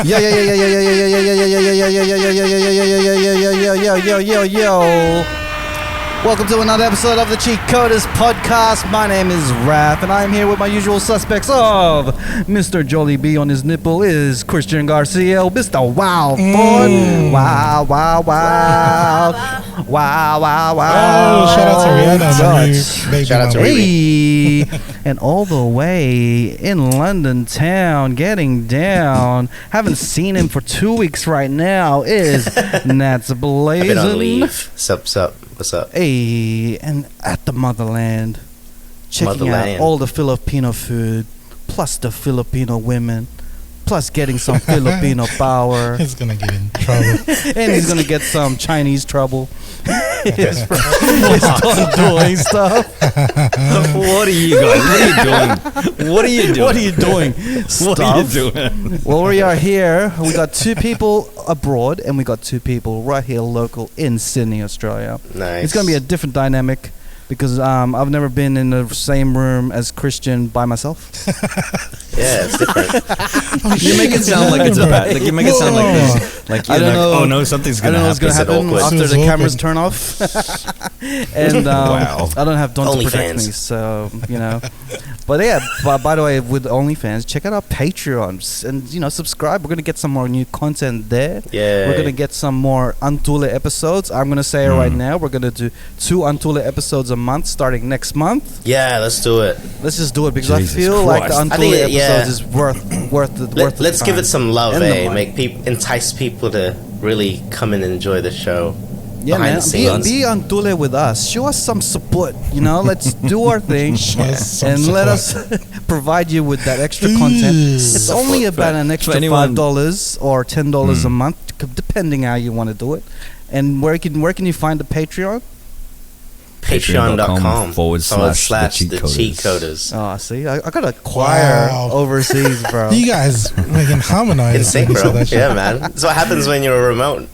Yo. Welcome to another episode of the Cheatcoders podcast. My name is Raph, and I'm here with my usual suspects of Mr. Jollibee on his nipple is Christian Garcia, Mr. Wow Ford. Wow. Oh, shout out to Rihanna, my new baby Shout out to Hey, and all the way in London town, getting down. Haven't seen him for 2 weeks right now. Is Nats I've been on Blazing? leave. Sup. What's up? Hey, and at the motherland, checking out all the Filipino food, plus the Filipino women, plus getting some Filipino power, He's gonna get in trouble. and he's gonna get some Chinese trouble. He's done doing stuff. What are you guys? What are you doing? What are you doing? What are you Stuff. doing? Well, we are here. We got 2 people abroad, and we got 2 people right here local in Sydney, Australia. Nice. It's gonna be a different dynamic because I've never been in the same room as Christian by myself. Yeah, it's different. You make it sound like it's a bad. Like you make it sound like this. Like I you're don't like, know. oh no, something's I don't gonna know what's gonna happen. happen awkward. after the It's cameras awkward. turn off. And Wow. I don't have Don to Only protect fans. me, so you know. But yeah, by the way, with OnlyFans, check out our Patreon and subscribe. We're gonna get some more new content there. Yeah. We're gonna get some more Antule episodes. I'm gonna say it right now. We're gonna do 2 Antule episodes a month starting next month. Yeah, let's do it. Let's just do it because Jesus I feel like the Christ. I think Antule yeah. episodes is worth the Let's give time it some love, and the eh? money. Make entice people to really come and enjoy the show. Yeah, behind man. the scenes. Be Antule with us. Show us some support. Let's do our thing Show us some and let us support. provide you with that extra content. It's only about an extra anyone- $5 or $10 a month, depending how you want to do it. And where can you find the Patreon? Patreon.com /the the Cheatcoders. Oh, see, I got a choir Wow. overseas, bro. You guys making harmonize. In sync, when you said bro. that shit. Yeah, man. That's what happens when you're remote.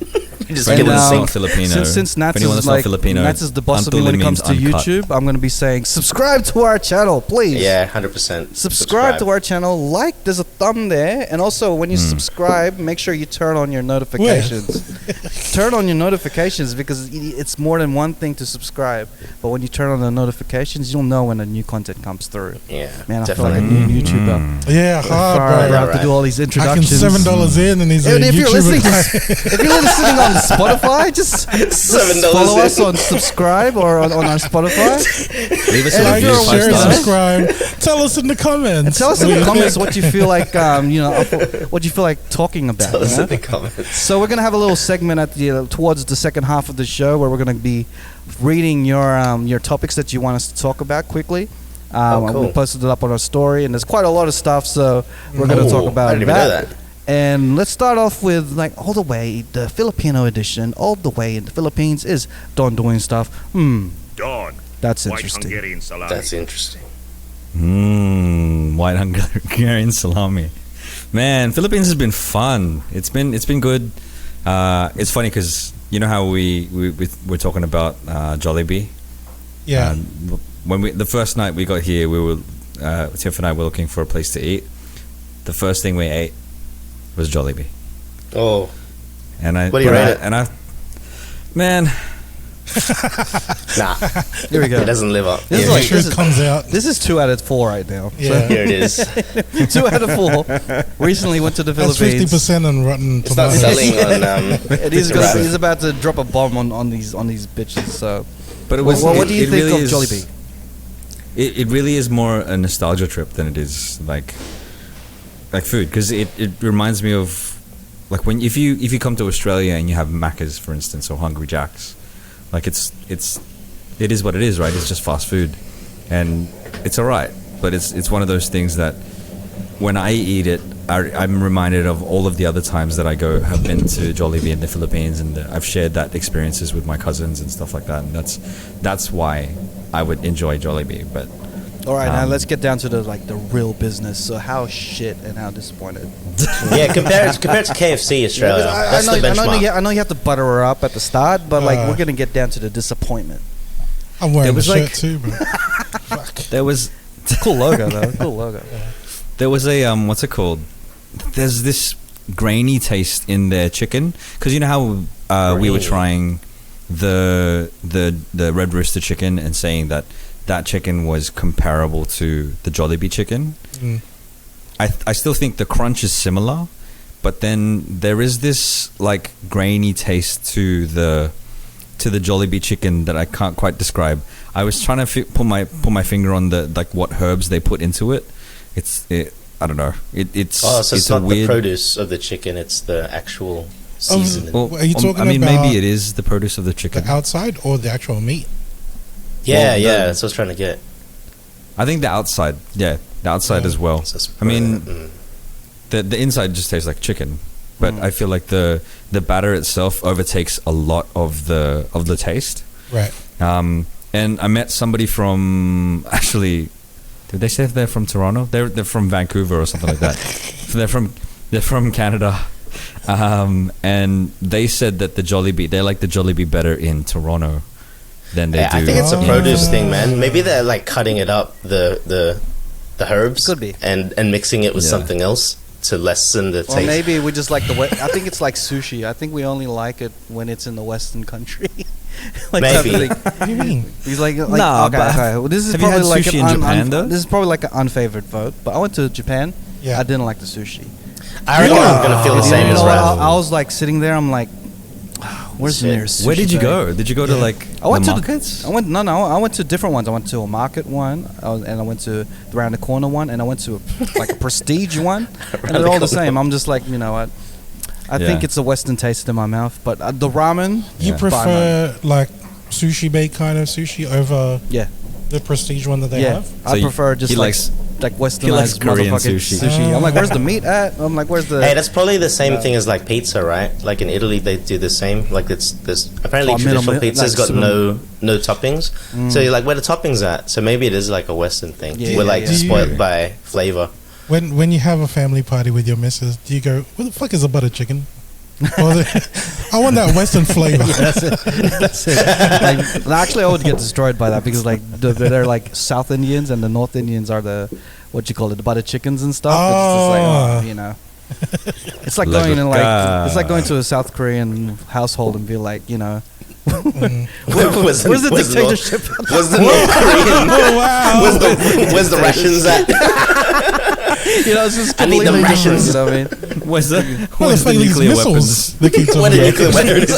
You just And, get in Anyone um, sync. that's not Filipino. Since Nats if anyone is that's not like Filipino, Nats is the boss of me Antule when it comes to means uncut. YouTube, I'm gonna be saying subscribe to our channel, please. Yeah, 100%. Subscribe to our channel, like, there's a thumb there, and also when you subscribe, make sure you turn on your notifications. Turn on your notifications because it's more than one thing to subscribe, but when you turn on the notifications, you'll know when a new content comes through. Yeah, Man, I definitely. feel like a new YouTuber. Yeah, hard, Sorry, bro. I have to do all these Hacking introductions. $7 in, and he's a And if you're YouTuber. listening, if you're listening on Spotify, just $7 follow in. us on subscribe or on our Spotify. Leave us And a if Like, you're review, a 5 share, listener- stars. subscribe. Tell us in the comments. And tell us in the comments what you feel like, what you feel like talking about. Tell us you know? in the comments. So we're gonna have a little segment at the towards the second half of the show where we're gonna be reading your topics that you want us to talk about quickly. Cool. We posted it up on our story, and there's quite a lot of stuff. So we're gonna talk Ooh, about I didn't even know that. And let's start off with all the way the Filipino edition. All the way in the Philippines is Don doing stuff. Dawn. That's White interesting. Hungarian salami. That's interesting. White Hungarian salami. Man, Philippines has been fun. It's been good. It's funny because you know how we're talking about Jollibee. Yeah. When the first night we got here, we were Tiff and I were looking for a place to eat. The first thing we ate was Jollibee. Oh, And I What do you rate it? And I, man, nah. Here we go. It doesn't live up. This is Yeah. like- Sure this it is- comes out. This is 2 out of 4 right now. Yeah. Here it is. 2 out of 4. Recently went to the That's Philippines. 50% on Rotten It's not Tomatoes. selling on. And he's, Instagram. he's about to drop a bomb on these bitches. So, but it well, was. what do you it think really of is- Jollibee? It really is more a nostalgia trip than it is like food, because it reminds me of like when if you come to Australia and you have Macca's, for instance, or Hungry Jack's, like it is what it is, right? It's just fast food, and it's alright, but it's one of those things that when I eat it, I'm reminded of all of the other times that have been to Jollibee in the Philippines, and I've shared that experiences with my cousins and stuff like that, and that's why I would enjoy Jollibee. But All right, now let's get down to the real business. So, how shit and how disappointed? Yeah, compared to KFC Australia, that's the benchmark. I know you have to butter her up at the start, but we're gonna get down to the disappointment. I'm wearing It the was shirt like- too, bro. Fuck. there was Cool logo though. Cool logo. there was a what's it called? There's this grainy taste in their chicken, because you know how we were trying the Red Rooster chicken and saying that chicken was comparable to the Jollibee chicken. I still think the crunch is similar, but then there is this like grainy taste to the Jollibee chicken that I can't quite describe. I was trying to put my finger on the like what herbs they put into it. I don't know. It's not weird, the produce of the chicken; it's the actual seasoning. Well, are you talking about maybe it is the produce of the chicken, the outside or the actual meat? Yeah, that's what I was trying to get. I think the outside, the outside as well. I mean, the inside just tastes like chicken, but I feel like the batter itself overtakes a lot of the taste. Right. And I met somebody from, actually, did they say they're from Toronto? They're from Vancouver or something like that. So they're from Canada, and they said that they like the Jollibee better in Toronto than they do. I think it's a produce thing, man. Maybe they're like cutting it up, the herbs, could be, and mixing it with something else to lessen the taste. Or maybe we just like I think it's like sushi. I think we only like it when it's in the Western country. Like maybe. What do you mean? He's like No, okay. Well, this is have you probably had like sushi in Japan, though? This is probably like an unfavored vote. But I went to Japan. Yeah. I didn't like the sushi. I reckon I'm gonna feel the same You as know what? Ralph. I was like sitting there. I'm like, where's the Shit. nearest sushi Where did you place? go? Did you go to like I went the to markets? I went to different ones. I went to a market one, and I went to the around the corner one, and I went to like a prestige one, and they're all the same. I'm just like, you know what? I think it's a Western taste in my mouth, but the ramen. You prefer like sushi bake kind of sushi over the prestige one that they have? I prefer just like westernized Korean motherfucking sushi. I'm like, where's the meat at? I'm like, where's the? Hey, that's probably the same thing as like pizza, right? Like in Italy, they do the same. Like there's apparently traditional pizza's got no toppings. So you're like, where the toppings at? So maybe it is like a Western thing. We're like spoiled by flavor. When you have a family party with your missus, do you go, what the fuck is a butter chicken? I want that Western flavor. That's it. Like, actually, I would get destroyed by that because like they're like South Indians and the North Indians are the the butter chickens and stuff. It's just like, you know, it's like going in it's like going to a South Korean household and be like, you know. Where's the dictatorship? Was the North Korean? Oh, wow. Where's the Russians at? You know, it's just I need the completely rations. different, you know what I mean? Where's the these nuclear missiles weapons? they keep talking What are about? nuclear weapons?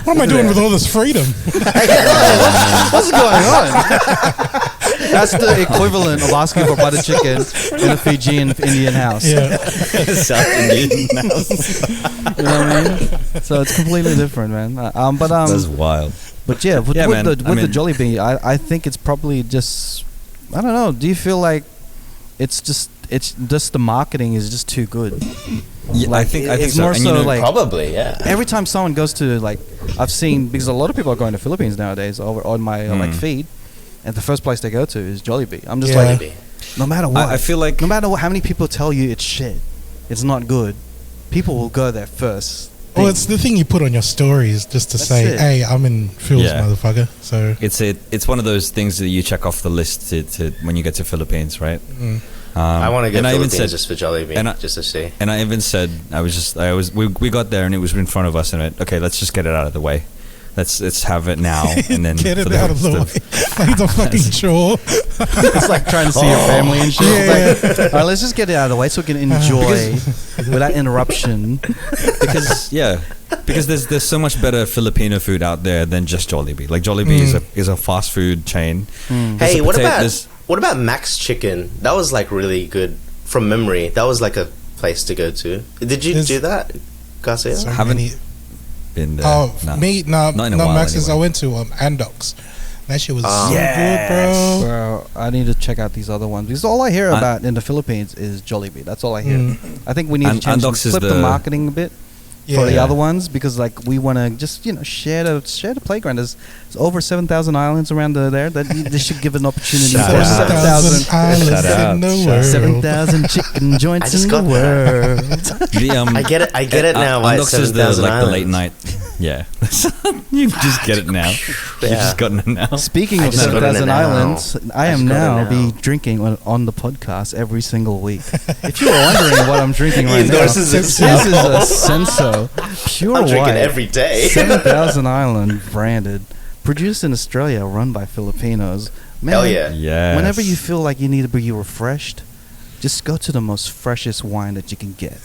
What am I doing with all this freedom? What's going on? That's the equivalent of asking for butter chicken in a Fijian Indian house. Yeah. South Indian house. You know what I mean? So it's completely different, man. That's wild. But yeah, with man, the I mean- Jollibee, I think it's probably just, I don't know. Do you feel like it's just the marketing is just too good? Yeah, Like, I think it's so. more And you so know, like Probably, yeah. every time someone goes to like, I've seen, because a lot of people are going to Philippines nowadays over on my like feed, and the first place they go to is Jollibee. I'm just like, no matter what, I feel like no matter how many people tell you it's shit, it's not good, people will go there first. Well, it's the thing you put on your stories just to That's say, it. hey, I'm in Phil's, Yeah. motherfucker. So it's one of those things that you check off the list to when you get to Philippines, right? I want to go and to I even Philippines said- just for Jollibee, and I- just to see. And I even said, we got there and it was in front of us and I went, okay, let's just get it out of the way. Let's have it now and then get for it out of the way. Like the fucking chore. It's like trying to see your family and shit. It's like, all right, let's just get it out of the way so we can enjoy without interruption. because there's so much better Filipino food out there than just Jollibee. Like Jollibee is a fast food chain. Hey, what about Max Chicken? That was like really good from memory. That was like a place to go to. Did you do that, Garcia? So Haven't many- been there. Oh, No. me, no, Not in a while, Max's. anyway. I went to Andox. That shit was so Yes. good, bro. Bro, I need to check out these other ones because all I hear about in the Philippines is Jollibee. That's all I hear. I think we need to change Andox is flip the the- marketing a bit for the other ones because like we want to just share the playground. There's over 7,000 islands around there. That they should give an opportunity Shout for out. 7,000 islands Shout out. in the Shout world. out. 7,000 chicken joints just in the got world. The, I get it now. Why it's Andox is 7,000 the islands. late night. Yeah. You just get it now. You just gotten it now. Speaking of just got it 7,000 now. Islands, I am just got it now be now. drinking on the podcast every single week. If you were wondering what I'm drinking right now, endorses this is himself. a Senso pure I'm drinking white, every day. 7,000 Island branded, produced in Australia, run by Filipinos. Man, Hell yeah. Yeah. whenever you feel like you need to be refreshed, just go to the most freshest wine that you can get.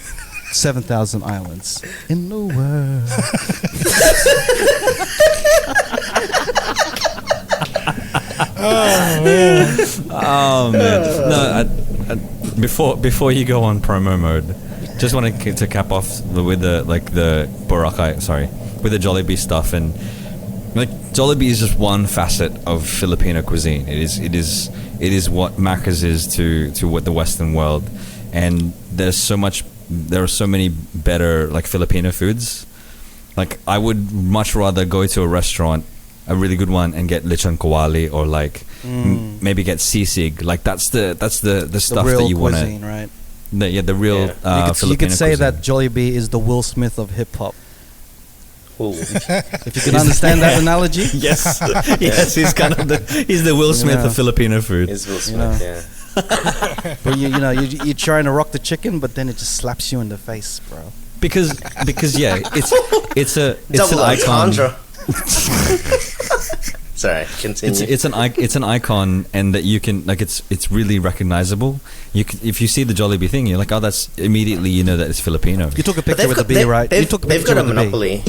7,000 Islands in the world. Oh man! No, before you go on promo mode, just wanted to cap off with the Boracay, with the Jollibee stuff, and like Jollibee is just one facet of Filipino cuisine. It is what Macca's is to what the Western world, and there are so many better like Filipino foods. Like I would much rather go to a restaurant, a really good one, and get lechon kawali or like maybe get sisig. Like that's the stuff the real that you want cuisine, to. right? The real Filipino you could say cuisine. that Jollibee is the Will Smith of hip hop. Ooh. If you can understand that analogy. Yes, yes, he's the Will Smith of Filipino food. It's Will Smith, yeah. But you're trying to rock the chicken, but then it just slaps you in the face, bro. Because yeah, it's an Double icon. entendre. Sorry, continue. It's an icon, and that you can like it's really recognizable. If you see the Jollibee thing, you're like, oh, that's immediately you know that it's Filipino. You took a picture with the bee, right? You took a They've picture got a with the bee. monopoly.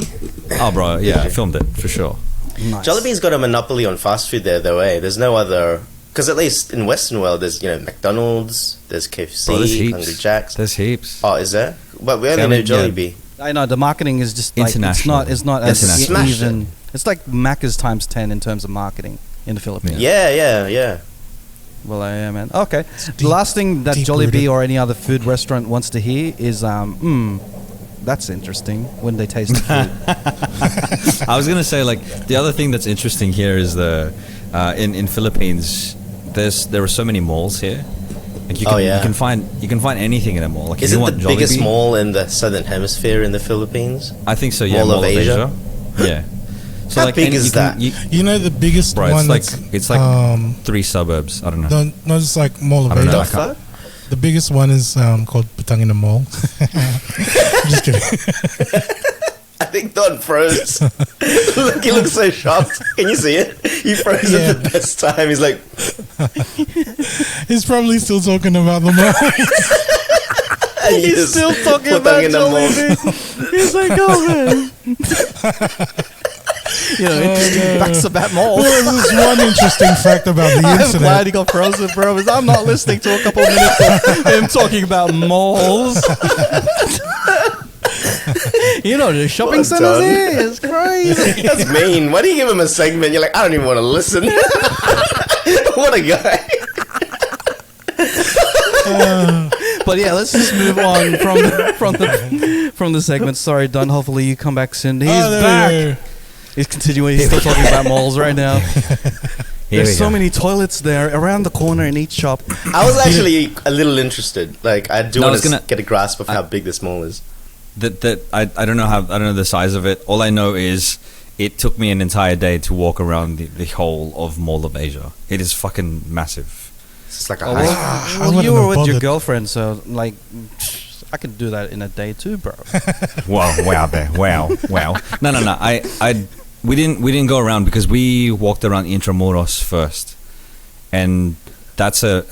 Oh, bro, yeah, I filmed it for sure. Nice. Jollibee's got a monopoly on fast food there, though. There's no other. Because at least in Western world, there's McDonald's, there's KFC, Bro, there's heaps. Hungry Jack's. There's heaps. Oh, is there? But we only Yeah, know yeah. Jollibee. I know the marketing is just like International. it's not That's as smashed even. It's like Macca's times 10 in terms of marketing in the Philippines. Yeah. Well, yeah, man. Okay. The last thing that deep-rooted. Jollibee or any other food restaurant wants to hear is, that's interesting when they taste the food. I was gonna say like the other thing that's interesting here is the in Philippines there are so many malls here. Like you can find anything in a mall. Like Is if it you the want biggest Jollibee, mall in the Southern Hemisphere in the Philippines? I think so. Yeah, Mall of Asia? Yeah. So How big is that? You know the biggest Bro, one it's like 3 suburbs. I don't know. no, it's like Mall of I don't know. Asia. I can't- Fuck? The biggest one is called Patang in the Mall. Just kidding. I think Don froze. Look, he looks so shocked. Can you see it? He froze Yeah. at the best time. He's like, He's probably still talking about the mall. and he He's just still talking put about in the mall. Jollibee. He's like, oh man. Interesting facts about malls. Well, there's one interesting fact about the I'm glad internet. he got frozen, bro. Because I'm not listening to a couple of minutes of him talking about malls. The shopping Well centers done. here is crazy. That's mean. Why do you give him a segment? You're like, I don't even want to listen. What a guy. But yeah, let's just move on from the segment. Sorry, Don. Hopefully you come back soon. He's back. He's continuing. He's still talking about malls right now. There's so many toilets there around the corner in each shop. I was actually a little interested. Like, I do No, I want was to gonna- get a grasp of how big this mall is. I don't know the size of it. All I know is it took me an entire day to walk around the whole of Mall of Asia. It is fucking massive. It's like a Oh, hike. I well, wouldn't you were have with your bothered. girlfriend, so like, I could do that in a day too, bro. Wow, wow. No. We didn't go around because we walked around Intramuros first, and that's a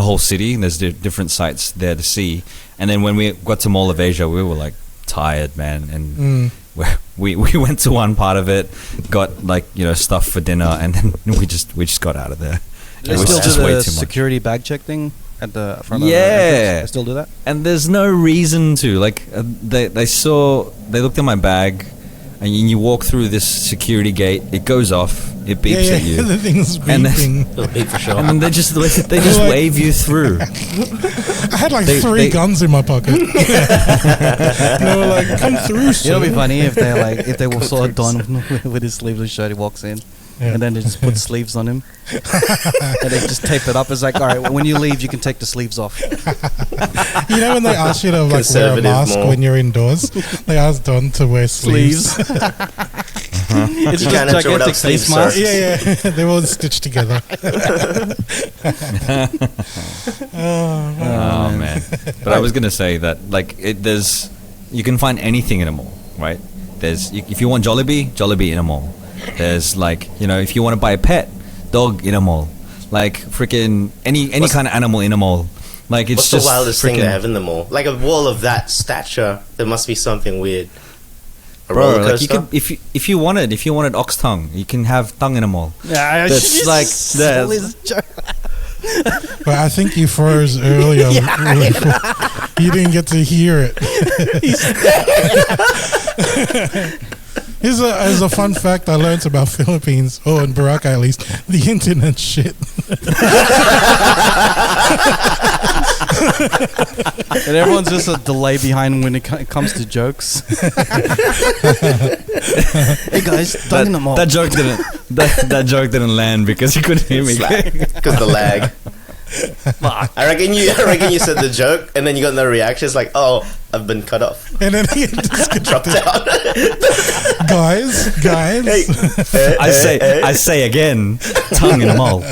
whole city. There's different sites there to see, and then when we got to Mall of Asia, we were like tired, man, and we went to one part of it, got stuff for dinner, and then we just got out of there. They It was still just do way the too much. security bag check thing at the front Yeah. of the entrance? They still do that? And there's no reason to. They looked at my bag, and you walk through this security gate. It goes off. It beeps at you, the thing's And then- beeping. It'll be for sure. and then they just Like- wave you through. I had like They- 3 they- guns in my pocket. They were like, "Come through, sir." It'll be funny if they saw Don with his sleeveless shirt. He walks in. Yeah. and then they just put sleeves on him, and they just tape it up. It's like, all right, when you leave, you can take the sleeves off. You know when they ask you to like wear a mask when you're indoors, they ask Don to wear sleeves. It's just a gigantic face mask. Yeah, they're all stitched together. Oh man! But I was gonna say that like there's you can find anything in a mall, right? If you want Jollibee in a mall. There's like if you want to buy a pet dog in a mall, like freaking any kind of animal in a mall. Like it's what's just the wildest thing they have in the mall? Like a wall of that stature, there must be something weird. Bro, like you could if you wanted ox tongue, you can have tongue in a mall. Yeah, that's like But I think you froze earlier. You didn't get to hear it. Here's a fun fact I learned about Philippines, in Baraka at least, the internet shit. And everyone's just a delay behind when it comes to jokes. Hey guys, tongue in the mall. That joke didn't land because you couldn't hear me. Because the lag. Fuck. I reckon you said the joke and then you got no reaction. It's like, oh, I've been cut off. And then he just dropped out. Guys. Hey, I say again, tongue in a mall.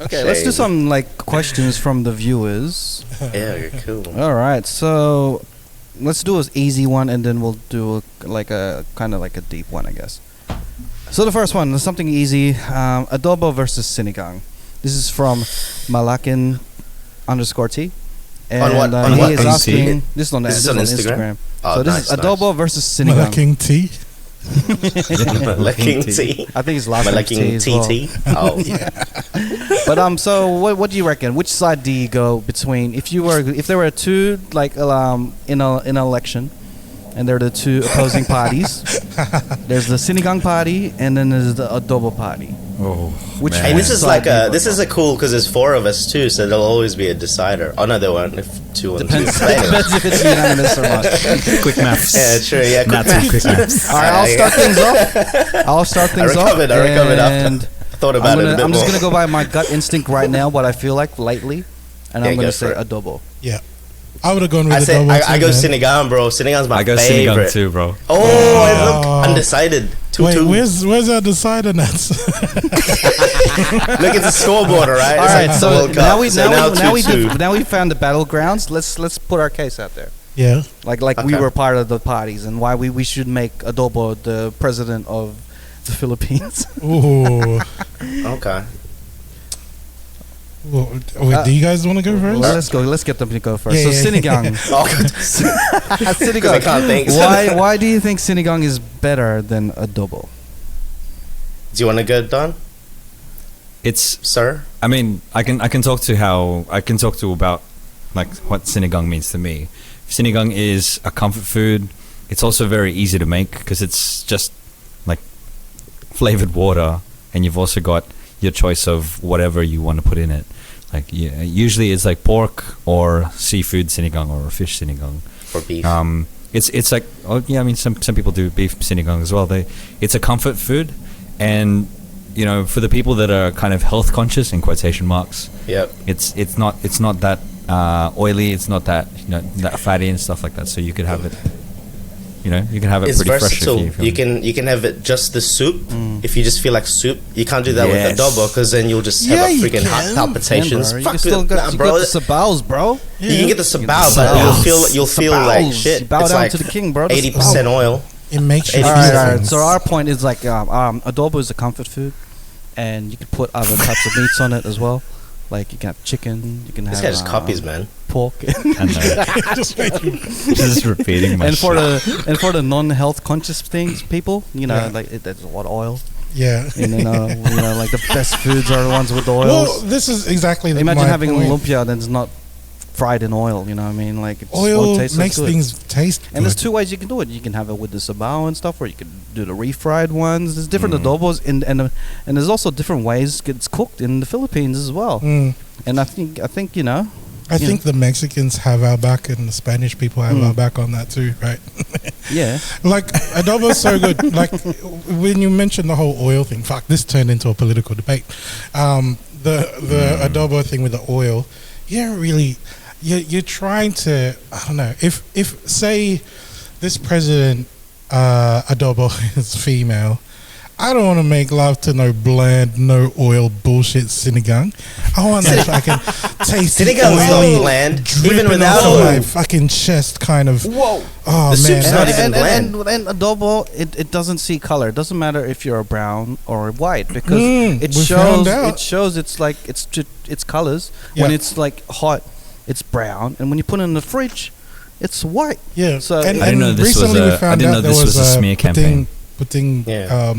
Okay, let's do some questions from the viewers. Yeah, you're cool. All right, so let's do an easy one, and then we'll do a kind of like a deep one, I guess. So the first one is something easy: adobo versus sinigang. This is from Malakin _T. And on what? He is asking. This is on Instagram. Oh, so this is adobo versus sinigang. Malaking T. Malaking T. I think his last name is T as well. Oh, yeah. But so what do you reckon? Which side do you go between? If there were two in an election, and they're the two opposing parties. There's the sinigang party, and then there's the adobo party. Oh, which hey, this is this is a cool because there's 4 of us too, so there'll always be a decider. Oh no, there won't. If 2 and 2. Depends if it's unanimous or not. Quick maths. Yeah, true. Yeah, quick maths. All right, I'll start things off. I recovered after. Thought about it a bit I'm just more. gonna go by my gut instinct right now, what I feel like lately, and I'm gonna say it. adobo. Yeah. I would have gone with adobo. I go Sinigang, bro. Sinigan's my favorite. I go Sinigang too, bro. Oh, I look undecided. 2-2. Wait, where's our decider nuts? Look at the scoreboard, alright? All right, so now we found the battlegrounds. Let's put our case out there. Yeah. Like we were part of the parties, and why we should make adobo the president of the Philippines. Ooh. Okay. Well, wait, do you guys want to go first? Let's go. Let's get them to go first. Yeah, so Sinigang. Sinigang. I can't think. Why do you think Sinigang is better than adobo? Do you want to go, Don? Sir? I mean, I can talk to about like what Sinigang means to me. Sinigang is a comfort food. It's also very easy to make because it's just like flavored water, and you've also got your choice of whatever you want to put in it. Like usually it's like pork or seafood sinigang or fish sinigang or beef. It's like I mean some people do beef sinigang as well. It's a comfort food, and for the people that are kind of health conscious in quotation marks. Yep. It's not that oily. It's not that that fatty and stuff like that. So you could have it. You can have it pretty versatile. fresh. You can have it just the soup. If you just feel like soup, you can't do that with adobo because then you'll just have a freaking heart palpitations. You got the sabaws, bro. Yeah. You can get the sabao, but you'll feel like shit. You bow it's down like to the king, bro. 80% oil. It makes you all right. So our point is like adobo is a comfort food, and you can put other types of meats on it as well. Like you can have chicken, you can have. This guy just copies, man. Pork. Just repeating my and for the non-health conscious people, like there's a lot of oil. Yeah. And then like the best foods are the ones with the oils. Well, this is exactly imagine my having point. lumpia that's not fried in oil. You know what I mean? Like it oil taste makes things taste good. And there's 2 ways you can do it. You can have it with the sabao and stuff, or you can do the refried ones. There's different adobos, and there's also different ways it's cooked in the Philippines as well. And I think I think the Mexicans have our back and the Spanish people have our back on that too, right? Yeah. Like adobo's so good. Like when you mentioned the whole oil thing, fuck, this turned into a political debate. The adobo thing with the oil, you're trying to, I don't know, if say this president adobo is female, I don't want to make love to no bland, no oil bullshit sinigang. I want that fucking tasty Sinigang's oily, not bland, dripping even without off oil. my fucking chest kind of. Whoa. Oh The man, soup's not even bland. And adobo, it doesn't see color. It doesn't matter if you're a brown or white because it we found out. shows it's like it's colors. Yeah. When it's like hot, it's brown, and when you put it in the fridge, it's white. Yeah. So and, I didn't know this was recently we a- I found didn't know out there this was a smear campaign. Putting Yeah.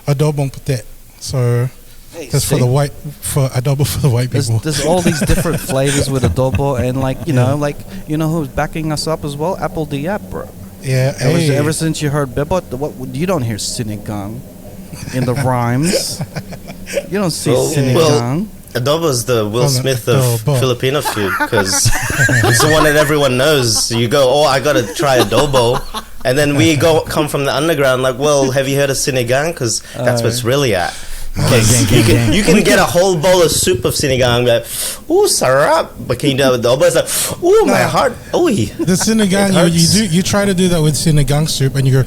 adobo putet. So that's for see? the white, for adobo for the white people. There's all these different flavors with adobo, and you know who's backing us up as well? Apple the app, bro. Yeah. Ever since you heard Bebot, you don't hear Sinigang in the rhymes. You don't see Sinigang. Adobo's the Will Smith of adobo. Filipino food because it's the one that everyone knows. You go, oh, I gotta try adobo, and then we come from the underground. Like, well, have you heard of sinigang? Because that's what's really at. You can get a whole bowl of soup of sinigang, like, ooh, sarap. But can you do it with adobo? It's like, ooh, my heart, ooh. The sinigang, you try to do that with sinigang soup, and you go,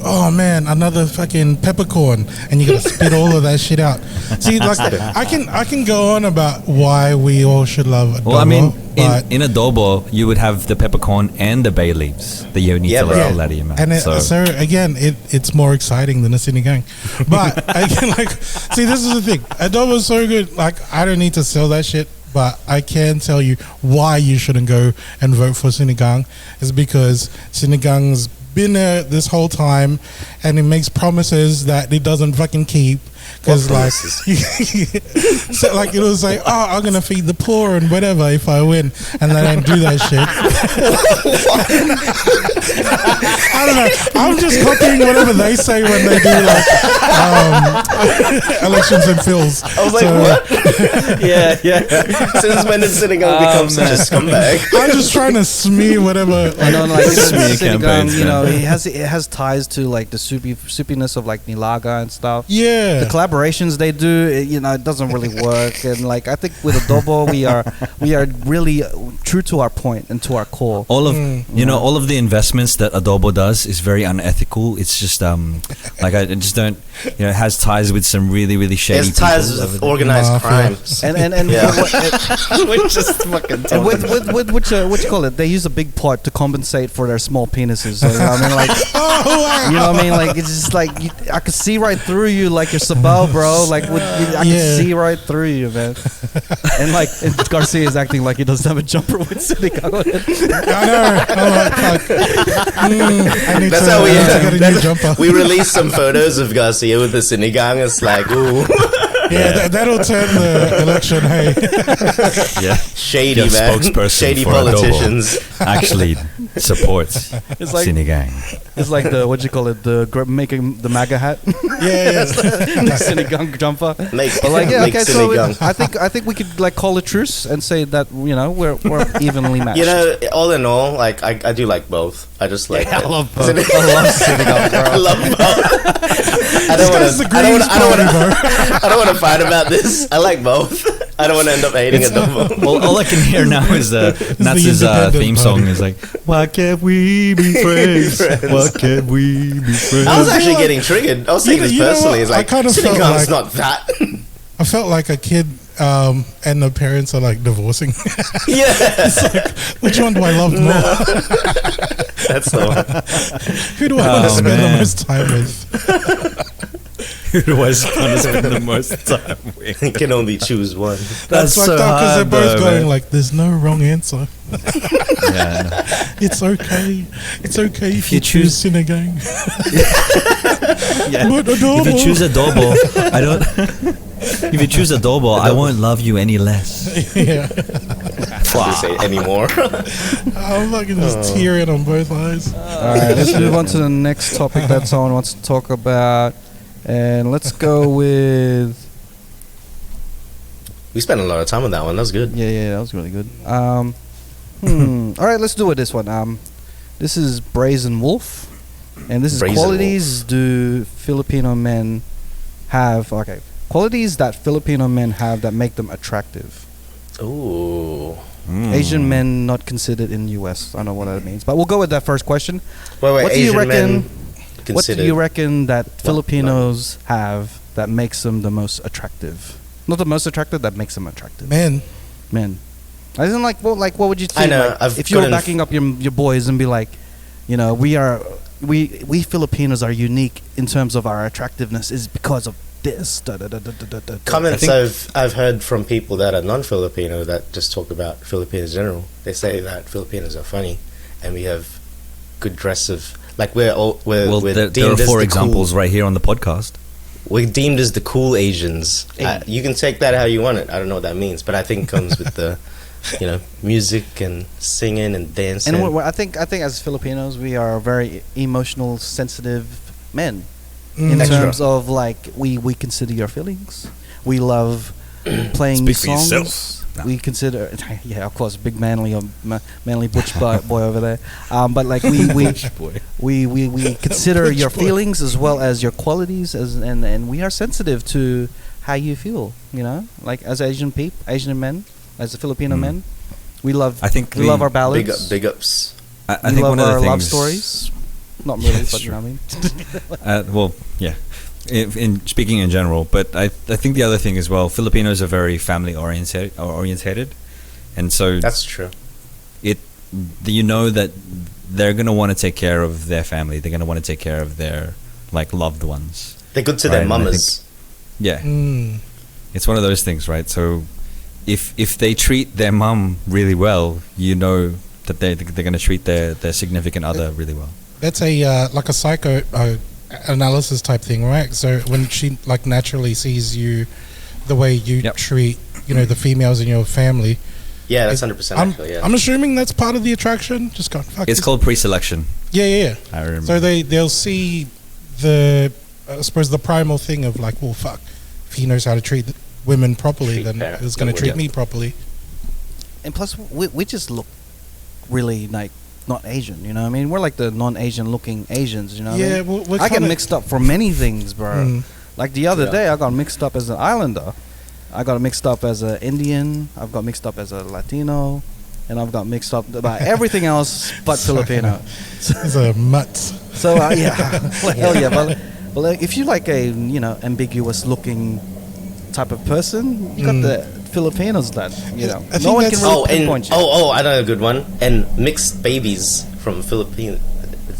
oh man, another fucking peppercorn, and you gotta spit all of that shit out. See, like I can go on about why we all should love adobo. Well, I mean, but in adobo, you would have the peppercorn and the bay leaves that you need to let all out of your mouth. and so again, it's more exciting than a sinigang. But I can see, this is the thing. Adobo is so good. Like, I don't need to sell that shit, but I can tell you why you shouldn't go and vote for sinigang is because sinigang's been there this whole time, and it makes promises that it doesn't fucking keep. Because like, so like it'll say, "Oh, I'm gonna feed the poor and whatever if I win," and they don't do that shit. I don't know. I'm just copying whatever they say when they do like elections and fills. I was like, what? yeah. Since when did sinigang become such a scumbag? I'm just trying to smear whatever. I know, like Smear Sinigang, campaigns, you know, man. it has ties to like the soupiness of like Nilaga and stuff. Yeah. The collaborations they do, it doesn't really work. And like I think with adobo, we are really true to our point and to our core. All of all of the investments that adobo does is very unethical. It's just like I just don't, it has ties with some really really shady It has ties people with organized crimes. And We're just fucking and with what you call it, they use a big pot to compensate for their small penises. So, you know what I mean? Like, you know what I mean? Like, it's just like I could see right through you, like you're Sabal, bro. Like, I could see right through you, man. And like, Garcia is acting like he doesn't have a jumper with Sinigang on it. I know. I'm like, fuck. That's how we get a new jumper. we released some photos of Garcia with the sinigang. It's like, ooh, Yeah, that'll turn the election. Hey, Yeah, shady, Your man. spokesperson Shady for politicians. actually supports It's like Sinigang. it's like the what you call it, making the MAGA hat, yeah. the Sinigang jumper. Make, But like, yeah, make okay, so sinigang. I think we could like call a truce and say that we're evenly matched. You know, all in all, like I do like both. I just like. I love both. Sinigang. I love Sinigang, bro. I love both. I don't guy's the want Greens party, to. I don't want to fight about this. I like both. I don't want to end up hating adobo. All I can hear now is Nats's independent theme party. song is like, why can't we be friends? Why can't we be friends? I was actually getting triggered. I was saying this you know personally. what? It's I like kind of felt Sinigang's like- not that. I felt like a kid, and the parents are like divorcing. Yeah, Which one do I love more? that's the one. Who do I want to Oh, spend the man. most time with? Who do I want to spend the most time with? You can only choose one. That's so fucked up because they're hard, both though, going man. like, "There's no wrong answer. Yeah, no. It's okay. It's okay if you you choose choose- Sinigang." Yeah. But adobo. If you choose adobo, I don't. If you choose adobo, I won't love you any less. Yeah, I can't say anymore. I'm fucking just tearing on both eyes. All right, let's move on to the next topic that someone wants to talk about, and let's go with We spent a lot of time on that one. That was good. Yeah, that was really good. All right, let's do it. This one. This is Brazen Wolf, and this is Brazen qualities do Filipino men have? Okay, qualities that Filipino men have that make them attractive. Ooh. Asian men not considered in US. I don't know what that means, but we'll go with that first question. Wait, What do Asian you reckon? men What do considered. you reckon that Filipinos have that makes them the most attractive? Not the most attractive, that makes them attractive. Men. I isn't like what would you I think? know, Like, I've if you were gotten backing up your boys and be like, you know, we Filipinos are unique in terms of our attractiveness is because of this. Comments I've heard from people that are non-Filipino that just talk about Filipinos in general. They say that Filipinos are funny, and we have good dress of like we're there deemed are as 4 the examples cool, right here on the podcast. we're deemed as the cool Asians. You can take that how you want it. I don't know what that means, but I think it comes with the music and singing and dancing. And I think as Filipinos, we are very emotional, sensitive men. In That's terms true. of like we consider your feelings. We love playing Speak songs. for yourself. No. We consider, yeah, of course, big manly butch boy over there. But like we consider your feelings as well as your qualities, and we are sensitive to how you feel. You know, like as Asian men, as the Filipino men, we love. I think we love our ballads. big ups. I We think love one of the our things, love stories. Not really, That's but you know what I mean. well, yeah. In speaking in general, but I think the other thing as well, Filipinos are very family orientated, and so That's true. you know that they're gonna want to take care of their family. They're gonna want to take care of their like loved ones. They're good to Right, their and I mamas. Yeah, Mm. it's one of those things, right? So if they treat their mum really well, you know that they're gonna treat their significant other really well. That's a like a psycho analysis type thing, right? So when she like naturally sees you, the way you Yep. treat, the females in your family. Yeah, that's 100% actually. Yeah. I'm assuming that's part of the attraction. Just go. Fuck It's this. called pre-selection. Yeah. I remember. So they'll see the I suppose the primal thing of like, well, fuck, if he knows how to treat women properly, Treat then parents, he's going to yeah. treat me properly. And plus, we just look really like not Asian. You know what I mean? We're like the non-Asian looking Asians. You know what I Yeah, mean? we're I get kinda- mixed up for many things, bro. Mm. Like the other Yeah. day, I got mixed up as an islander. I got mixed up as an Indian. I've got mixed up as a Latino. And I've got mixed up about everything else but Filipino. He's a mutt. So yeah, like, hell yeah. But like, if you like a ambiguous looking type of person, you got the Filipinos that I think no one that's- can really Oh, and pinpoint you. I know a good one. And mixed babies from Philippines.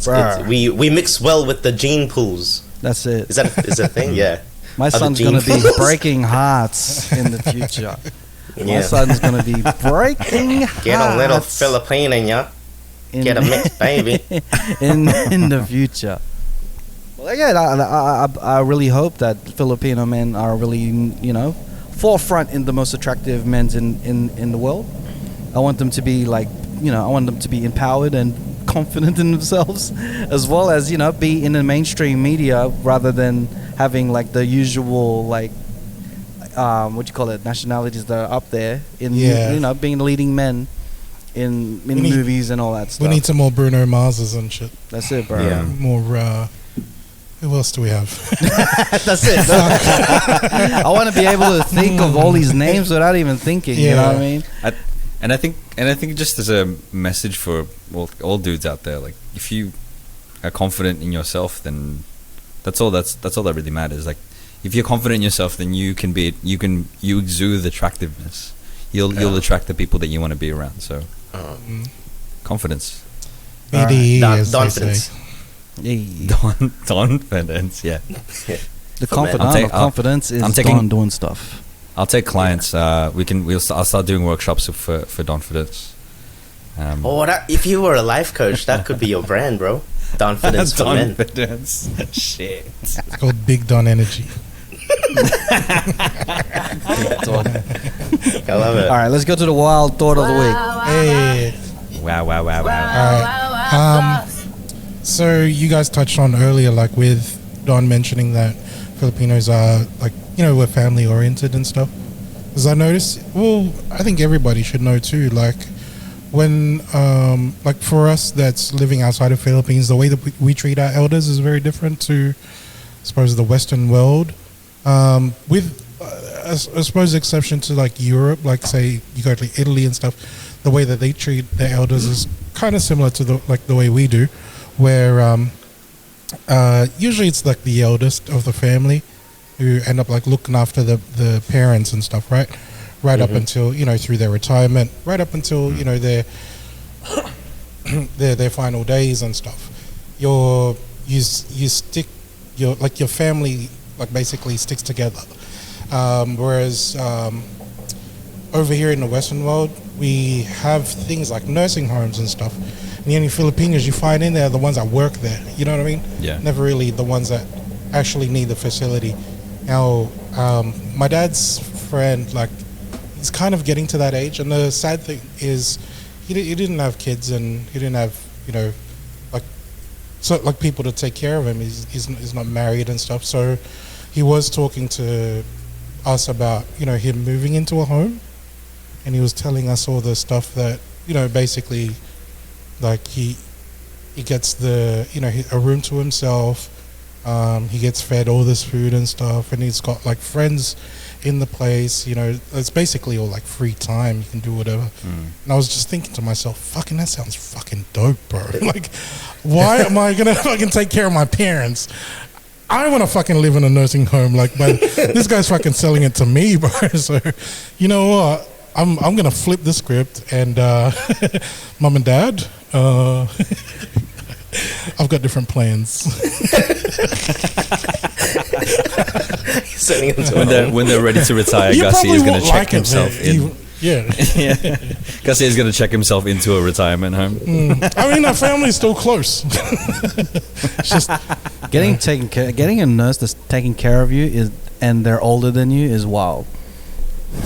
Bruh. We mix well with the gene pools. That's it. Is that a thing? Yeah. My Other son's gene gonna be pools. breaking hearts in the future. My Yeah. son's gonna be breaking hearts. Get a little Filipino in ya. in, Get a mixed baby. in the future. Well, again, I really hope that Filipino men are really forefront in the most attractive men in the world. I want them to be like I want them to be empowered and confident in themselves, as well as be in the mainstream media rather than having like the usual like nationalities that are up there in being leading men in movies and all that stuff. We need some more Bruno Marses and shit. That's it, bro. Yeah. More. Who else do we have? That's it. I want to be able to think of all these names without even thinking. You know what I mean? And I think just as a message for all dudes out there, like if you are confident in yourself, then that's all that really matters. Like if you're confident in yourself, then you exude attractiveness. You'll attract the people that you want to be around. So confidence. BDE, as they Confidence. say. Confidence, yeah. The confidence is Don doing stuff. I'll take clients. I'll start doing workshops for Donfidence. If you were a life coach, that could be your brand, bro. Donfidence for men. Donfidence. Shit. It's called Big Don Energy. I love it. All right, let's go to the wild thought of the week. Hey. Wow. All right. So you guys touched on earlier, like with Don mentioning that Filipinos are like, we're family oriented and stuff. As I noticed, well, I think everybody should know too. Like when, like for us that's living outside of Philippines, the way that we treat our elders is very different to, I suppose, the Western world. With, I suppose, the exception to like Europe, like say you go to Italy and stuff, the way that they treat their elders is kind of similar to the way we do, where usually it's like the eldest of the family who end up like looking after the parents and stuff, right up until, you know, through their retirement, right up until, you know, their their final days and stuff. You stick your family like basically sticks together, whereas over here in the Western world we have things like nursing homes and stuff, and the only Filipinos you find in there are the ones that work there, you know what I mean? Yeah. Never really the ones that actually need the facility. Now, my dad's friend, like, he's kind of getting to that age, and the sad thing is, he didn't have kids, and he didn't have, you know, like people to take care of him. He's not married and stuff. So, he was talking to us about, you know, him moving into a home, and he was telling us all the stuff that, you know, basically, like he gets the, you know, a room to himself. He gets fed all this food and stuff, and he's got like friends in the place, you know. It's basically all like free time, you can do whatever. And I was just thinking to myself, fucking that sounds fucking dope, bro. Like, why am I gonna fucking take care of my parents? I want to fucking live in a nursing home, like, but this guy's fucking selling it to me, bro. So, you know what, I'm gonna flip the script, and mum and dad, I've got different plans. When they're ready to retire, Gussie is going to check himself in. Gussie is going to check himself into a retirement home. I mean, our family's still close. It's just getting a nurse that's taking care of you and they're older than you is wild.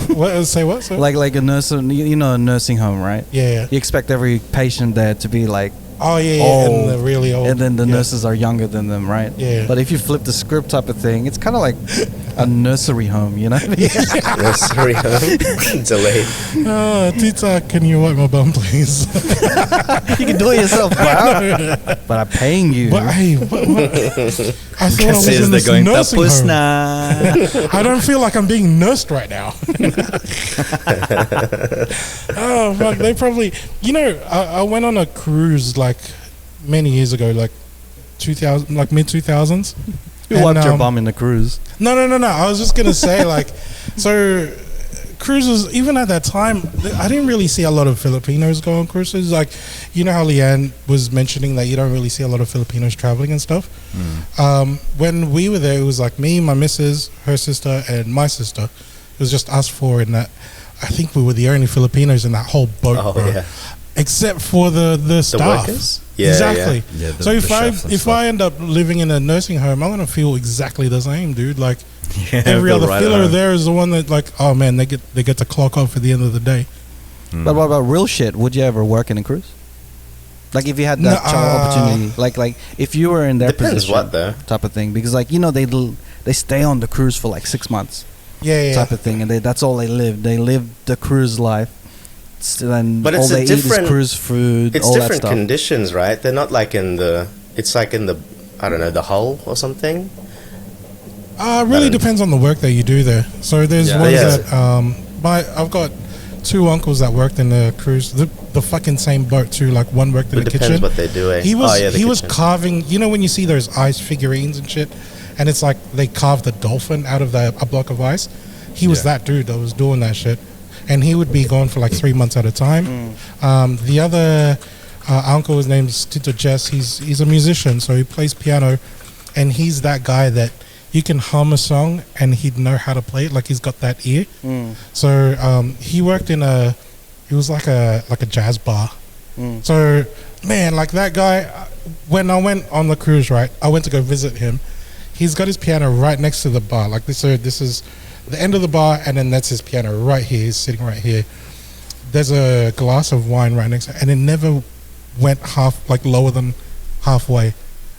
What? Say what? Sorry? Like a nurse, you know, a nursing home, right? Yeah. You expect every patient there to be like, oh yeah, old, and the really old, and then the nurses are younger than them, right? Yeah. But if you flip the script type of thing, it's kind of like a nursery home, you know? Nursery home. Delayed. Tita, can you wipe my bum, please? You can do it yourself, bro. But I'm paying you. But hey, what? I thought I was in this nursing home. I don't feel like I'm being nursed right now. Oh fuck! They probably, you know, I went on a cruise like many years ago, like 2000, like mid 2000s. You wiped your bum in the cruise. No. I was just gonna say, like, so cruises, even at that time, I didn't really see a lot of Filipinos go on cruises. Like, you know how Leanne was mentioning that you don't really see a lot of Filipinos traveling and stuff. When we were there, it was like me, my missus, her sister, and my sister. It was just us four in that. I think we were the only Filipinos in that whole boat, bro. Yeah. Except for the staff. Workers? Yeah, exactly. Yeah. So if I end up living in a nursing home, I'm gonna feel exactly the same, dude. Like every other filler there is the one that, like, oh man, they get to clock off at the end of the day. But what about real shit? Would you ever work in a cruise? Like if you had that opportunity, like if you were in their position, what though? Type of thing, because like, you know, they stay on the cruise for like 6 months. Type of thing, and that's all they live. They live the cruise life, and but all they eat is cruise food. It's all different that stuff. conditions, right? They're not like in the. It's like in the, I don't know, the hull or something. Really depends on the work that you do there. So there's ones that I've got 2 uncles that worked in the cruise, the fucking same boat too. Like one worked in the kitchen. Depends what they do. He was carving. You know when you see those ice figurines and shit. And it's like they carved the dolphin out of a block of ice. He was that dude that was doing that shit. And he would be gone for like 3 months at a time. The other uncle, his name's Tito Jess, he's a musician, so he plays piano. And he's that guy that you can hum a song and he'd know how to play it, like he's got that ear. So he worked in he was like a jazz bar. So, man, like that guy, when I went on the cruise, right, I went to go visit him. He's got his piano right next to the bar. Like this is the end of the bar, and then that's his piano right here. He's sitting right here. There's a glass of wine right next to it, and it never went lower than halfway.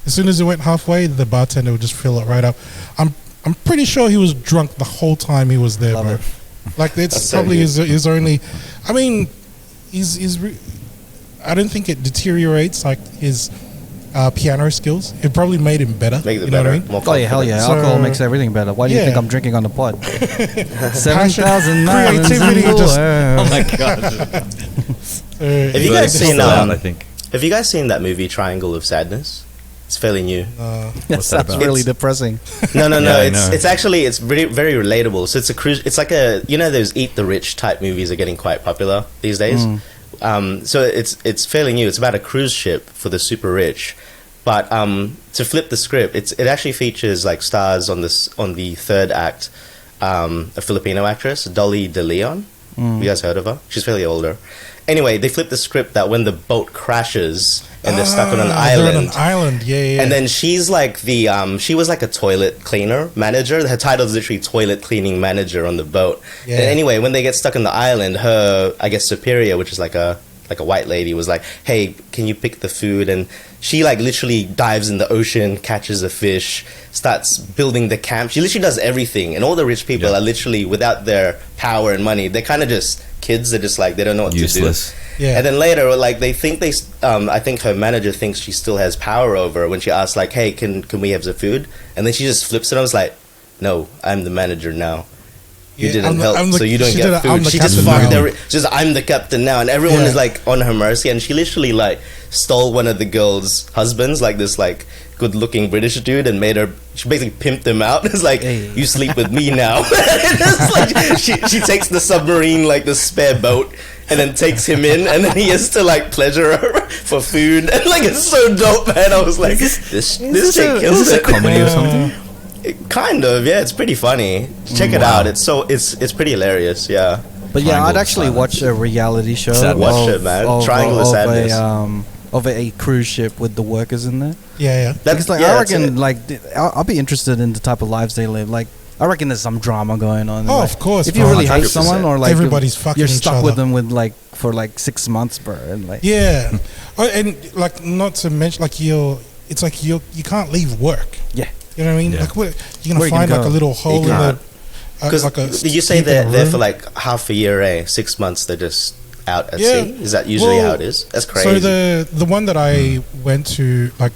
As soon as it went halfway, the bartender would just fill it right up. I'm pretty sure he was drunk the whole time he was there, bro. Like it's That's so probably good. his only. I mean, I don't think it deteriorates like his piano skills. It probably made him better. Make it you know better. what I mean? More Oh yeah, hell yeah! So- Alcohol makes everything better. Why do you Yeah. think I'm drinking on the pod? Passion, 7,000 creativity, just. Oh my god. Have you guys seen I think. Have you guys seen that movie Triangle of Sadness? It's fairly new. Yes, that that's about? really It's- depressing. No, Yeah, I know. it's actually it's very very relatable. So it's a cruise. It's like a those Eat the Rich type movies are getting quite popular these days. So it's fairly new. It's about a cruise ship for the super rich. But to flip the script, it actually features like stars on the third act, a Filipino actress, Dolly De Leon. You guys heard of her? She's fairly older. Anyway, they flip the script that when the boat crashes and they're stuck on an They're island. on an island, yeah. And then she's like she was like a toilet cleaner manager. Her title is literally toilet cleaning manager on the boat. Yeah. And anyway, when they get stuck on the island, her, I guess, superior, which is like a white lady, was like, hey, can you pick the food? And she like literally dives in the ocean, catches a fish, starts building the camp. She literally does everything. And all the rich people are literally, without their power and money, they're kind of just kids. They're just like, they don't know what Useless. to do. Yeah. And then later, like I think her manager thinks she still has power over her when she asks like, "Hey, can we have the food?" And then she just flips it. I was like, "No, I'm the manager now. You Yeah, didn't help, so you don't she get did a, "I'm food." the She just captain fucked now." every. Just I'm the captain now, and everyone Yeah. is like on her mercy. And she literally like stole one of the girls' husbands, like this like good-looking British dude, and made her. She basically pimped him out. It's like, Hey. you sleep with me now. It's like she takes the submarine, like the spare boat, and then takes him in, and then he has to like pleasure her for food, and like it's so dope, man. I was like, this chick kills Is this a it. comedy or something? Kind of, yeah. It's pretty funny. Check it out. It's pretty hilarious. Yeah. But yeah, Triangle I'd actually of watch a reality show. Sadness. Watch it, man. Triangle of Sadness. Of a cruise ship with the workers in there. Yeah. Because like, yeah, I that's reckon, it. like, I'll be interested in the type of lives they live. Like, I reckon there's some drama going on. Oh, like, of course, If you bro. really hate 100%. someone, or like Everybody's fucking you're each stuck with other. them with like for like 6 months, bro. And like, Yeah. Oh, and like not to mention like you can't leave work. yeah. You know what I mean? Yeah. Like what you're Where gonna you find gonna like a go? little hole in the can't. Because like a did you say keep in a they're there room. for like half a year, 6 months? They're just out at Yeah. sea. Is that usually Well, how it is? That's crazy. So the one that I went to, like,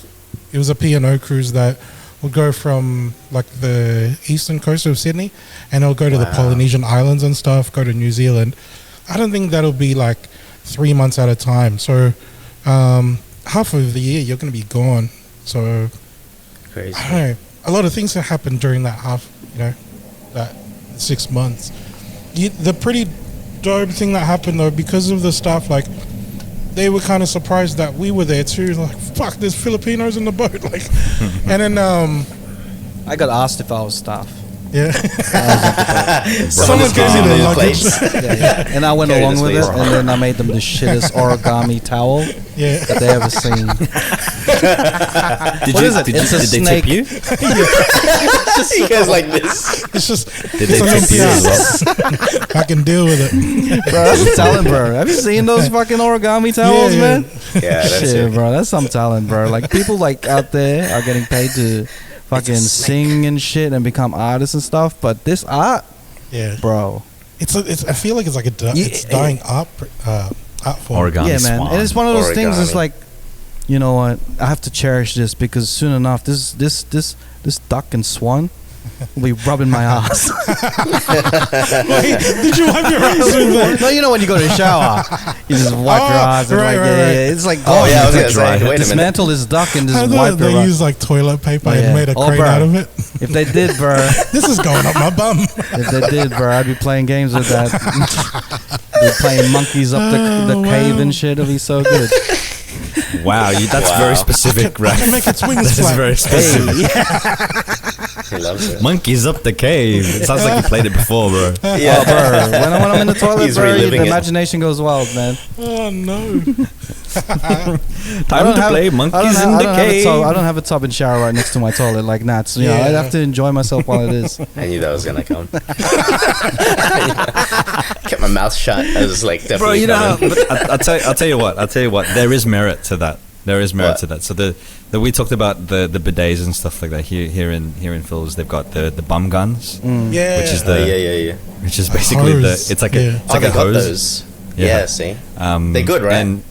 it was a P&O cruise that would go from like the eastern coast of Sydney, and it'll go to the Wow. Polynesian islands and stuff. Go to New Zealand. I don't think that'll be like 3 months at a time. So half of the year you're going to be gone. So crazy. I don't know. A lot of things that happen during that half, that 6 months. The pretty dope thing that happened though, because of the stuff, like they were kind of surprised that we were there too. Like, fuck, there's Filipinos in the boat. Like, and then I got asked if I was staff. yeah, Someone someone gave me the luggage. Yeah. And I went Carry along this with please. it, and then I made them the shittest origami towel Yeah, that they ever seen. Did What you, is it? Did, It's you, a did they snake. tip you? You guys like this? it's just Did it's they tip you as Olympiad. I can deal with it. Bro, that's talent, bro. Have you seen those fucking origami towels, Yeah, yeah. man? Yeah, that's Shit, it. bro, that's some talent, bro. Like people like out there are getting paid to fucking sing and shit and become artists and stuff. But this art, Yeah, bro, it's I feel like it's like it's dying art form. Origami yeah, man. swan. And it's one of those things. It's Origami. like, you know what? I have to cherish this because soon enough, this duck and swan will be rubbing my ass. Wait, did you wipe your eyes with that? No, you know when you go to the shower, you just wipe your Oh, eyes. And right, like, right, yeah, right. yeah, it's like, Oh yeah, I was you gonna dry say. it. Wait a minute. dismantle this duck and I just thought wipe they your use like toilet paper Oh, yeah. and made a Oh, crane bro. out of it. If they did, bro. This is going up my bum. If they did, bro, I'd be playing games with that. Be playing monkeys up the Oh, cave wow. and shit. It'll be so good. Wow, that's Wow. very specific, I can right? make its wings That's flap. very specific. He loves it. Monkeys up the cave. It sounds like you played it before, bro. Yeah, Oh, bro, when I'm in the toilet, He's bro, the reliving it. imagination goes wild, man. Oh no! Time to play monkeys in the cave. I don't have a tub and shower right next to my toilet like Nats. You know, Yeah. I'd have to enjoy myself while it is. I knew that was gonna come. Kept my mouth shut. I was like, definitely Bro, you know, coming. but I'll tell you what. There is merit to that. There is merit What? to that. So we talked about the bidets and stuff like that here in Phil's. They've got the bum guns, Yeah. which is which is A basically hose. it's like Yeah. it's like they a got hose. those. Yeah, see, they're good, right? And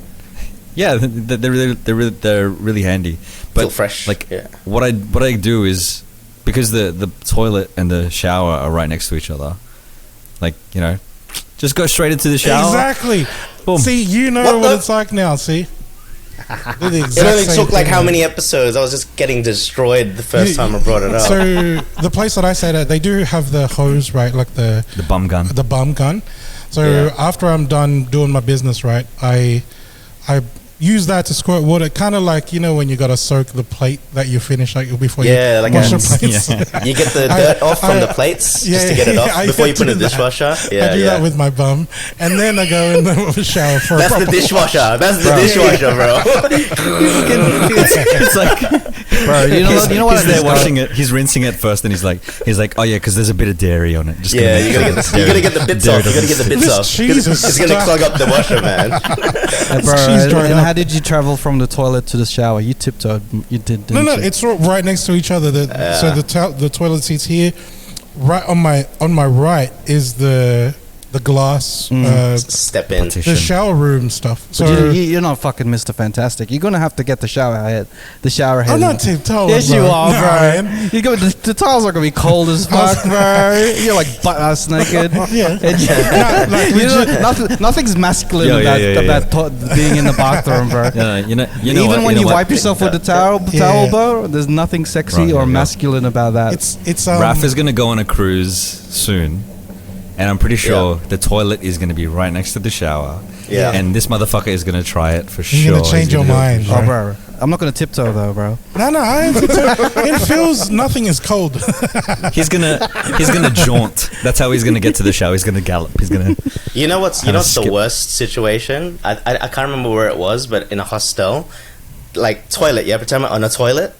yeah, they're really handy. But Feel fresh. like Yeah. what I do is because the toilet and the shower are right next to each other. Like just go straight into the shower. Exactly. Boom. See, you know What what the- it's like now. See, They're the It exact only same took like thing. how many episodes? I was just getting destroyed the first time I brought it up. So the place that I stayed at, they do have the hose, right? Like the bum gun. bum gun. So Yeah. after I'm done doing my business, right, I use that to squirt water, kind of like when you gotta soak the plate that you finish like before Yeah, you like wash a- your plates. Yeah. You get the dirt off from the plates just to get it off I before you get to put in do the that. dishwasher. I Yeah, do yeah. that with my bum, and then I go in the shower for a That's the proper dishwasher. That's the dishwasher, bro. It's like, Bro, you know what? He's there washing it. He's rinsing it first, and he's like, oh yeah, because there's a bit of dairy on it. Just Yeah, gonna you make gotta sure get the, you gotta get the bits dairy off. You gotta get the bits This off. cheese is It's gonna stuck. clog up the washer, man. Bro, cheese drying and up. how did you travel from the toilet to the shower? You tiptoed. You did. No, Didn't you? it's right next to each other. So the toilet seats here, right on my right is the glass, Step in. the shower room stuff. So But you're not fucking Mr. Fantastic. You're gonna have to get the shower head. The shower head. I'm not tiptoeing. Yes, you bro. are, No, bro. man. You go. The tiles are gonna be cold as fuck, bro. You're like butt ass naked. Yeah. And like you know, nothing's masculine about being in the bathroom, bro. Even when you wipe yourself with the towel, bro, there's nothing sexy Right, or yeah. masculine about that. It's Raf is gonna go on a cruise soon, and I'm pretty sure the toilet is gonna be right next to the shower. Yeah. And this motherfucker is gonna try it for You're sure. gonna change He's your gonna do it. mind, Oh, bro, I'm not gonna tiptoe though, bro. No, I ain't tiptoeing. It feels nothing is cold. He's gonna jaunt. That's how he's gonna get to the shower. He's gonna gallop. He's gonna. You know what's Kinda the skip. worst situation? I can't remember where it was, but in a hostel, like toilet. You ever time on a toilet,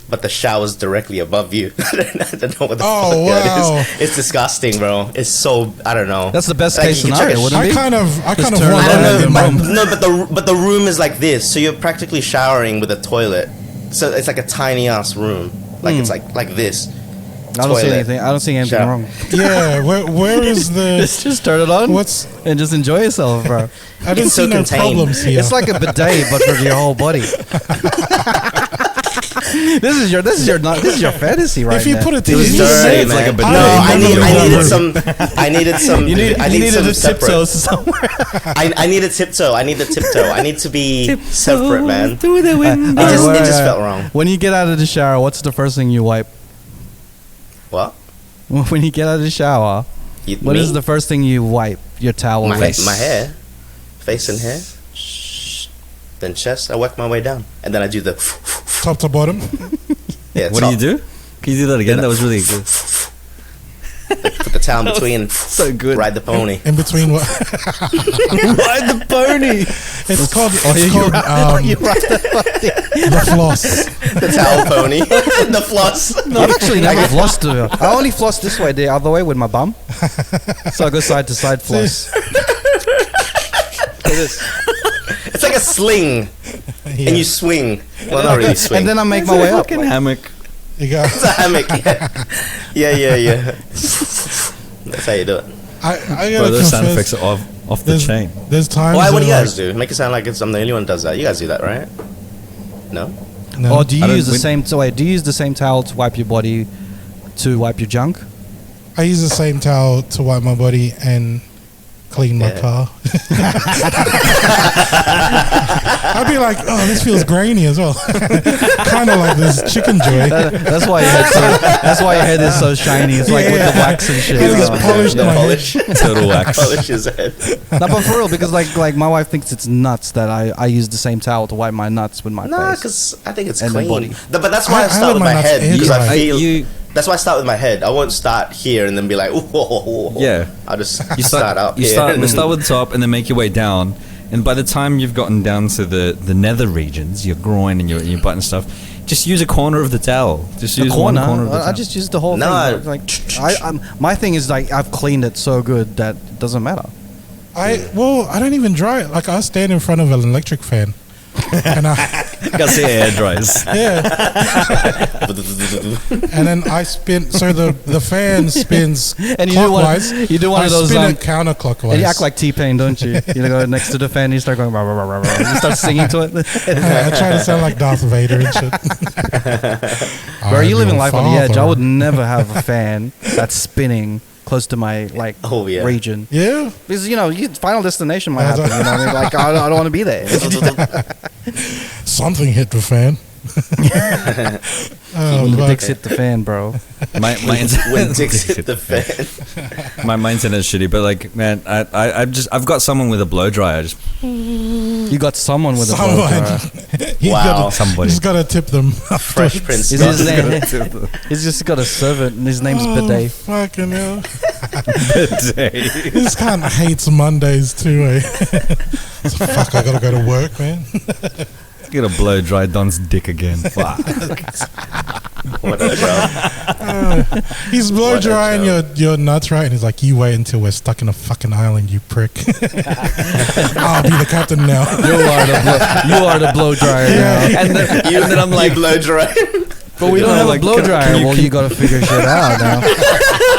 but the shower's directly above you. I don't know what the Oh, fuck that wow. is. It's disgusting, bro. It's so I don't know. That's the best Like, case you can check scenario, a wouldn't it I be? kind of Just want turn I it don't on. that. know, Boom. but the room is like this, so you're practically showering with a toilet. So it's like a tiny ass room, like it's like this. I don't see Toilet. anything. I don't see anything Shower. wrong. Yeah, where is the? Just turn it on. What's? And just enjoy yourself, bro. I didn't It's so see no contained. problems here. It's like a bidet, but for your whole body. This is your fantasy right if you now. put it It was to dirty, it's like man. a bidet. No, I needed some. some. You I need needed some a separate. tiptoe somewhere. I need a tiptoe. I need the tiptoe. I need to be separate, man. Through the window. It just felt wrong. When you get out of the shower, what's the first thing you wipe? What? When you get out of the shower, what is the first thing you wipe? Your towel my with? my hair, face and hair, then chest. I work my way down, and then I do the Top to bottom. yeah. What do you do? Can you do that again? That was really good. Put the towel in between. So good. Ride the pony. In between what? Ride the pony. It's called. Oh, It's you called ride the pony. the floss. The towel pony. The floss. I've actually never flossed. I only floss this way, the other way with my bum. So I go side to side floss. It's like a sling, Yeah. and you swing. Well, not really swing. And then I make my way up. Fucking hammock. You go. It's a hammock. Yeah. That's how you do it. I Bro, gotta those sound confess. effects are off the chain. There's times. Why? What do you where, guys do? Make it sound like I'm the only one who does that. You guys do that, right? No. No. Or do you I don't- use the when- same? So wait, do you use the same towel to wipe your body, to wipe your junk? I use the same towel to wipe my body and clean my Yeah. car. I'd be like, oh, this feels grainy as well. Kind of like this chicken joy. That's why your head is so shiny. It's like with the wax and shit. It's Oh, polished yeah. my head. Polish. Total wax. Polish his head. No, but for real, because like my wife thinks it's nuts that I use the same towel to wipe my nuts with my Nah, face. because I think it's And the clean. body. But that's why I I start let with my my nuts head air because dry. I feel. You That's why I start with my head. I won't start here and then be like, ooh. Yeah. I'll just you start up You here. start with the top and then make your way down. And by the time you've gotten down to the nether regions, your groin and your butt and stuff, just use a corner of the towel. Just The use corner. one corner of the towel. I just use the whole No, thing. Like my thing is like I've cleaned it so good that it doesn't matter. I don't even dry it. Like I stand in front of an electric fan, and Kasi air dries. Yeah. And then I spin. So the fan spins And clockwise. you do one I of those. spin it counterclockwise. And you act like T-Pain, don't you? You go next to the fan, and you start going. Rah, rah, rah, rah, rah. You start singing to it. I try to sound like Darth Vader and shit. Bro, I'm you living your life on the edge. I father. would never have a fan that's spinning close to my region. Yeah. Because Final Destination might happen. You know what I mean? Like I don't want to be there. Something hit the fan. When the dicks hit the fan, bro. When dicks hit the fan. My internet's shitty, but like, man, I've got someone with a blow dryer. Just You got someone with a blow dryer. Wow. Somebody. He's got to tip them. Fresh Prince. Is his name? He's just got a servant, and his name's Bidet. Fucking hell. Bidet. This cunt hates Mondays too, eh? So, fuck, I gotta go to work, man. Get a blow dry Don's dick again. Fuck. What a job. He's blow What a drying joke. your nuts, right? And he's like, you wait until we're stuck in a fucking island, you prick. I'll be the captain now. You are the blow dryer now. And then I'm like, blow dry. But we don't have a blow dryer. Well, you gotta figure shit out now.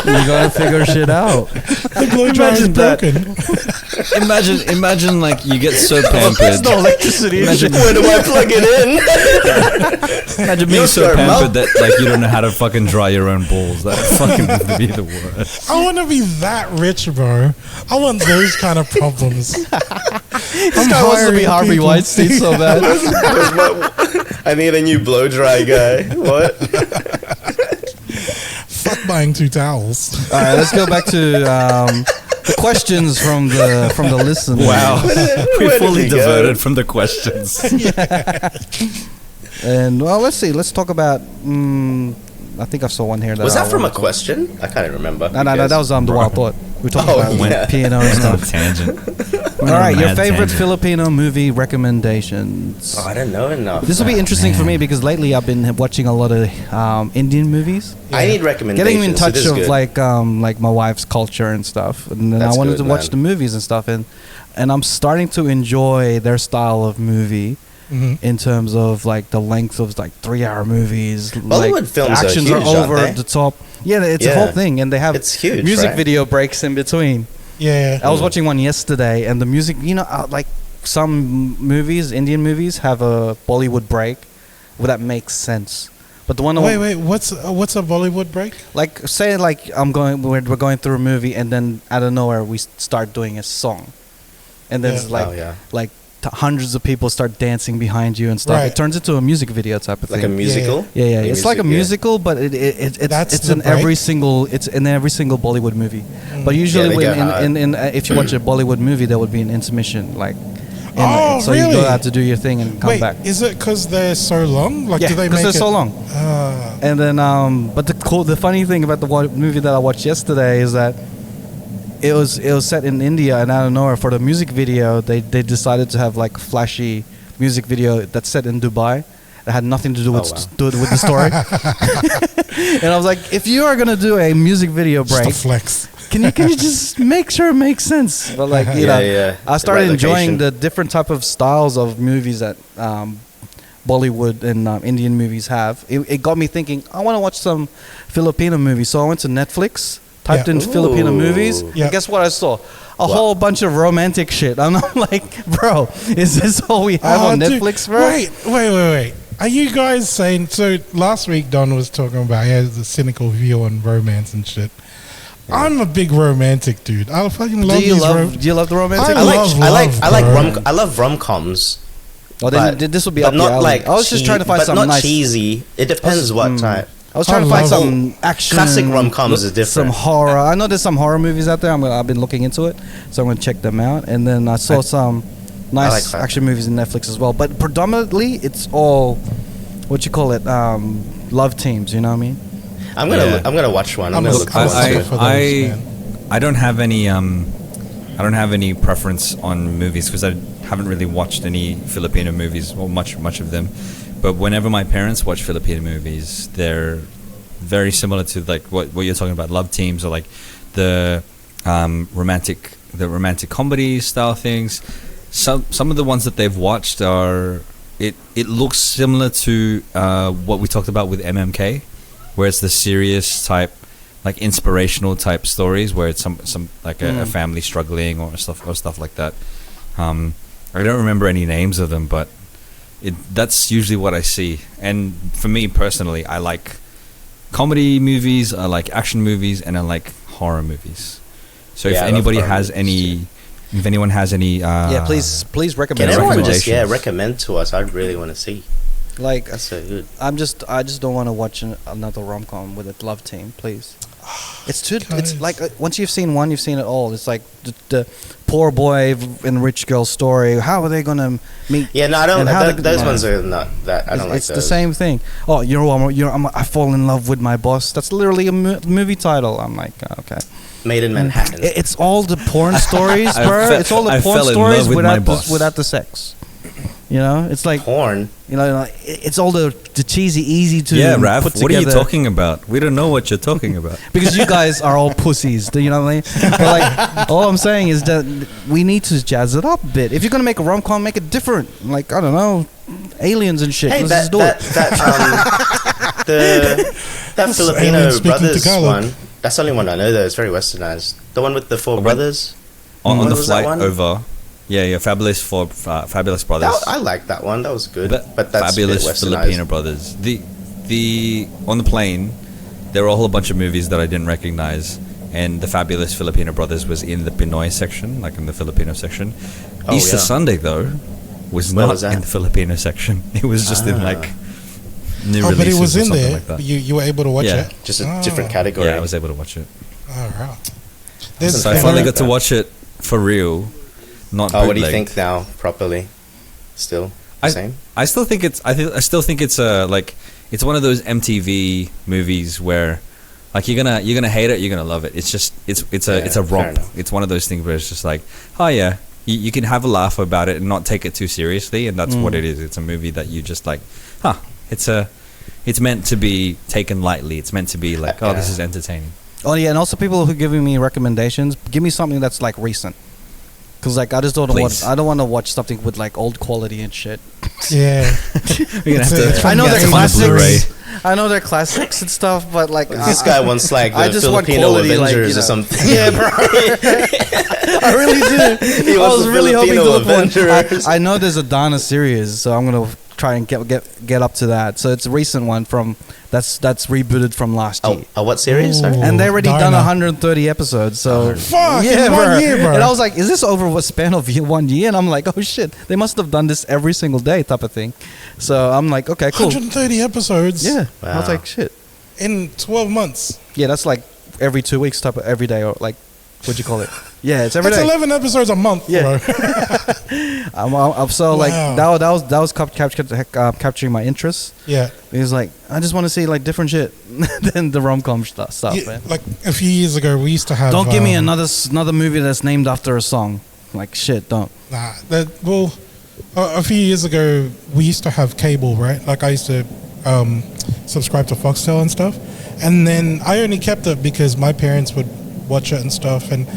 You gotta figure shit out. The blow dryer's Imagine that. broken. imagine like you get so pampered. There's no electricity. Imagine, Where do I plug it in? imagine being You'll so start pampered that like you don't know how to fucking dry your own balls. That fucking would be the worst. I want to be that rich, bro. I want those kind of problems. This guy wants to be Harvey Weinstein so bad. I need a new blow dry guy. What? Fuck buying 2 towels. All right, let's go back to the questions from the listeners. Wow, Where we did fully he go? diverted from the questions. And well, let's see. Let's talk about. I think I saw one here. Was that from a question? I can't remember. No. That was the Wild Thought. We talked Oh, about yeah. piano and stuff. Tangent. All right, your Mad favorite tangent. Filipino movie recommendations. Oh, I don't know enough. This will be interesting for me because lately I've been watching a lot of Indian movies. I need recommendations. Getting in touch It is of good. like my wife's culture and stuff, and then That's I wanted good, to watch man. the movies and stuff, and I'm starting to enjoy their style of movie. In terms of like the length of like 3-hour movies, Bollywood films the are actions huge, are over aren't they? the top. Yeah, it's a Yeah. whole thing, and they have It's huge, music right? video breaks in between. Yeah. I was watching one yesterday, and the music, like some movies, Indian movies, have a Bollywood break, well, that makes sense. But the one, Wait. What's a Bollywood break? like say like we're going through a movie, and then out of nowhere we start doing a song, and then Yeah. it's like Oh, yeah. like hundreds of people start dancing behind you and stuff. Right. It turns into a music video type of Like a thing. musical? Yeah. A It's like a music, musical, but it's That's it's the in every break? single Bollywood movie. But usually, they go hard. if you watch a Bollywood movie, there would be an intermission, like. Oh, so you really? go out to do your thing and come Wait, back. is it because they're so long? Like, Yeah, do they because make they're it so long. And then, but the funny thing about the movie that I watched yesterday is that it was set in India, and out of nowhere for the music video, they decided to have like a flashy music video that's set in Dubai. It had nothing to do with with the story. And I was like, if you are gonna do a music video Just a break, flex. can you just make sure it makes sense? But like you Yeah, know, yeah. I started The right enjoying location. the different type of styles of movies that Bollywood and Indian movies have. It got me thinking, I want to watch some Filipino movies. So I went to Netflix, typed Yeah. in Filipino Ooh. movies. Yeah. And guess what I saw? A whole bunch of romantic shit. I'm like, bro, is this all we have on Dude, Netflix, bro? Wait. Are you guys saying, so last week Don was talking about he has a cynical view on romance and shit. I'm a big romantic dude. I fucking love Do you these love the romantic? I I love rom-coms. Well, then this would be but up your not alley. like I was just trying to find but something not nice. cheesy. It depends what type. I was trying to find love some action. Classic rom-coms is Some different. horror. I know there's some horror movies out there. I've been looking into it, so I'm gonna check them out. And then I saw some nice like action movies in Netflix as well. But predominantly, it's all what you call it, love teams. You know what I mean? I'm gonna watch one. I'm I'm gonna a- look I'm a forward to sucker it. for those, man. I don't have any I don't have any preference on movies because I haven't really watched any Filipino movies or much of them. But whenever my parents watch Filipino movies, they're very similar to like what you're talking about, love teams or like the romantic comedy style things. Some of the ones that they've watched are it looks similar to what we talked about with MMK, where it's the serious type, like inspirational type stories, where it's some like a family struggling or stuff like that. I don't remember any names of them, but that's usually what I see. And for me personally, I like comedy movies, I like action movies, and I like horror movies. So if anybody has any, if anyone has any, please recommend. Can everyone just recommend to us? I really want to see. Like that's so good. I just don't want to watch another rom-com with a love team, please. It's too. It's like once you've seen one, you've seen it all. It's like the poor boy and rich girl story. How are they gonna meet? Yeah, no, I don't. Those ones are not that. I don't like those. It's the same thing. Oh, I fall in love with my boss. That's literally a movie title. I'm like, okay. Made in Manhattan. It's all the porn stories, bro. It's all the porn stories without the sex. You know, it's like porn. You know, it's all the cheesy, easy to Raph, put together. What are you talking about? We don't know what you're talking about. Because you guys are all pussies. Do you know what I mean? But like, all I'm saying is that we need to jazz it up a bit. If you're gonna make a rom-com, make it different. Like, I don't know, aliens and shit. Hey, Let's do it. That Filipino brothers one. That's the only one I know though. It's very westernized. The one with the four brothers. On the flight over. Yeah, Fabulous Brothers. I like that one. That was good. But that's Fabulous Filipino Brothers. The on the plane, there were a whole bunch of movies that I didn't recognize, and the Fabulous Filipino Brothers was in the Pinoy section, like in the Filipino section. Easter Sunday though was not in the Filipino section. It was just in like new releases. But it was in there. Like that. You were able to watch it. Just a different category. Yeah, I was able to watch it. All right. So I finally got to watch it for real. Not bootleg. What do you think now? Properly, still the same. I still think it's. I still think it's like it's one of those MTV movies where, like, you're gonna hate it, you're gonna love it. It's just it's a romp. It's one of those things where it's just like, oh yeah, you can have a laugh about it and not take it too seriously, and that's what it is. It's a movie that you just like, it's meant to be taken lightly. It's meant to be like, oh, this is entertaining. Oh yeah, and also people who are giving me recommendations, give me something that's like recent. Because like I just don't want to watch something with like old quality and shit. Yeah, we're gonna have to. I know they're classics. I know they're classics and stuff, but like this guy wants like the Filipino quality, Avengers or something. Yeah, bro. I really did. I was really hoping to look for. I know there's a Donna series, so I'm gonna try and get up to that. So it's a recent one from that's rebooted from last year. What series? Ooh, and they already done 130 episodes. So fuck, yeah, bro. 1 year, bro. And I was like, is this over a span of 1 year? And I'm like, oh shit, they must have done this every single day, type of thing. So I'm like, okay, cool. 130 episodes. Yeah, wow. I was like, shit. In 12 months. Yeah, that's like every 2 weeks, type of every day, or like, what'd you call it? Yeah, it's every day. That's 11 episodes a month, bro. I'm so like that was capturing my interest. Yeah, he was like, I just want to see like different shit than the rom-com stuff. Man. Like a few years ago, we used to have. Don't give me another movie that's named after a song. Like shit, don't. Nah, a few years ago, we used to have cable, right? Like I used to subscribe to Foxtel and stuff, and then I only kept it because my parents would watch it and stuff, and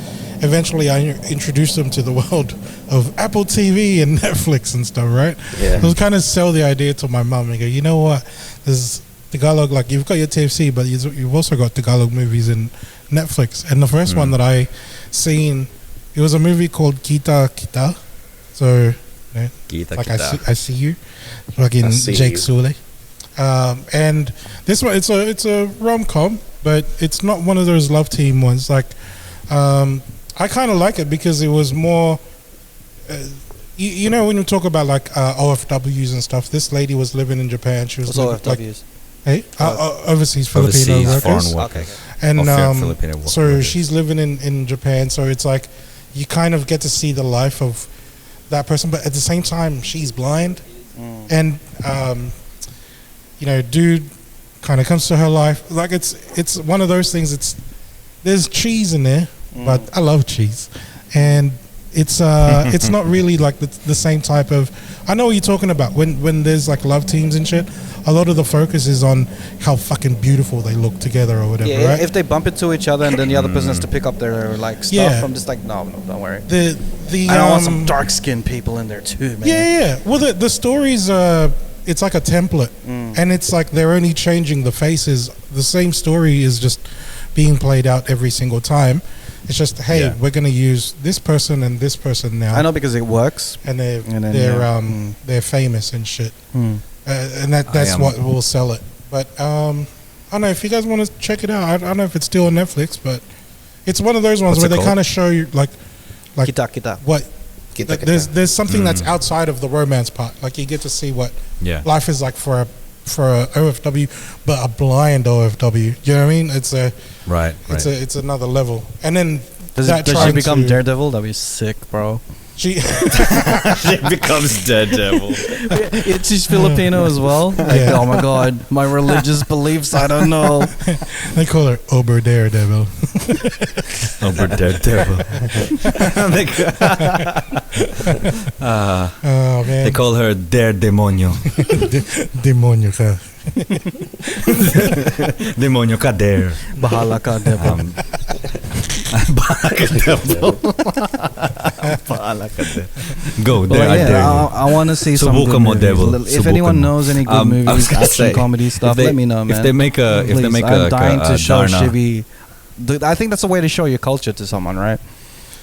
eventually I introduced them to the world of Apple TV and Netflix and stuff, right? Yeah. So I was kind of sell the idea to my mum and go, you know what, there's Tagalog, like you've got your TFC, but you've also got Tagalog movies in Netflix. And the first one that I seen, it was a movie called Kita Kita. So, Kita like Kita. I see you, like in Jake Sully. And this one, it's a rom-com, but it's not one of those love team ones. Like, I kind of like it because it was more, you know, when you talk about like OFWs and stuff. This lady was living in Japan. She was OFWs. Overseas Filipino workers. Foreign workers. And so she's living in Japan. So it's like you kind of get to see the life of that person, but at the same time, she's blind, and you know, dude kind of comes to her life. Like it's one of those things. There's cheese in there, but I love cheese, and it's not really like the same type of. I know what you're talking about. When there's like love teams and shit, a lot of the focus is on how fucking beautiful they look together or whatever. Yeah, right? if they bump into each other and then the other person has to pick up their like stuff, Yeah. I'm just like, no, don't worry. The I want some dark skinned people in there too, man. Yeah. Well, the stories it's like a template, and it's like they're only changing the faces. The same story is just being played out every single time. It's just, hey, we're gonna use this person and this person now. I know because it works, and they're famous and shit, and that's what will sell it. But I don't know if you guys want to check it out. I don't know if it's still on Netflix, but it's one of those ones where they kind of show you like kita. what. Like there's something that's outside of the romance part. Like you get to see what life is like for a OFW, but a blind OFW. You know what I mean? It's it's another level. And then does she become Daredevil? That'd be sick, bro. She becomes Daredevil. She's Filipino as well. Like, oh my god, my religious beliefs. I don't know. They call her Ober Daredevil. Ober Daredevil. Oh man, they call her Daredemonio. Demonyo ka. Demonyo ka Dare. Bahala ka, devil. Bahala ka devil. Bahala ka Dare. Go there, I dare you. I want to see some Subukan good mo, movies. devil. If anyone knows any good movies, action comedy stuff, let me know, man. If they make a, I'm dying to show Darna. Shibby. I think that's a way to show your culture to someone, right?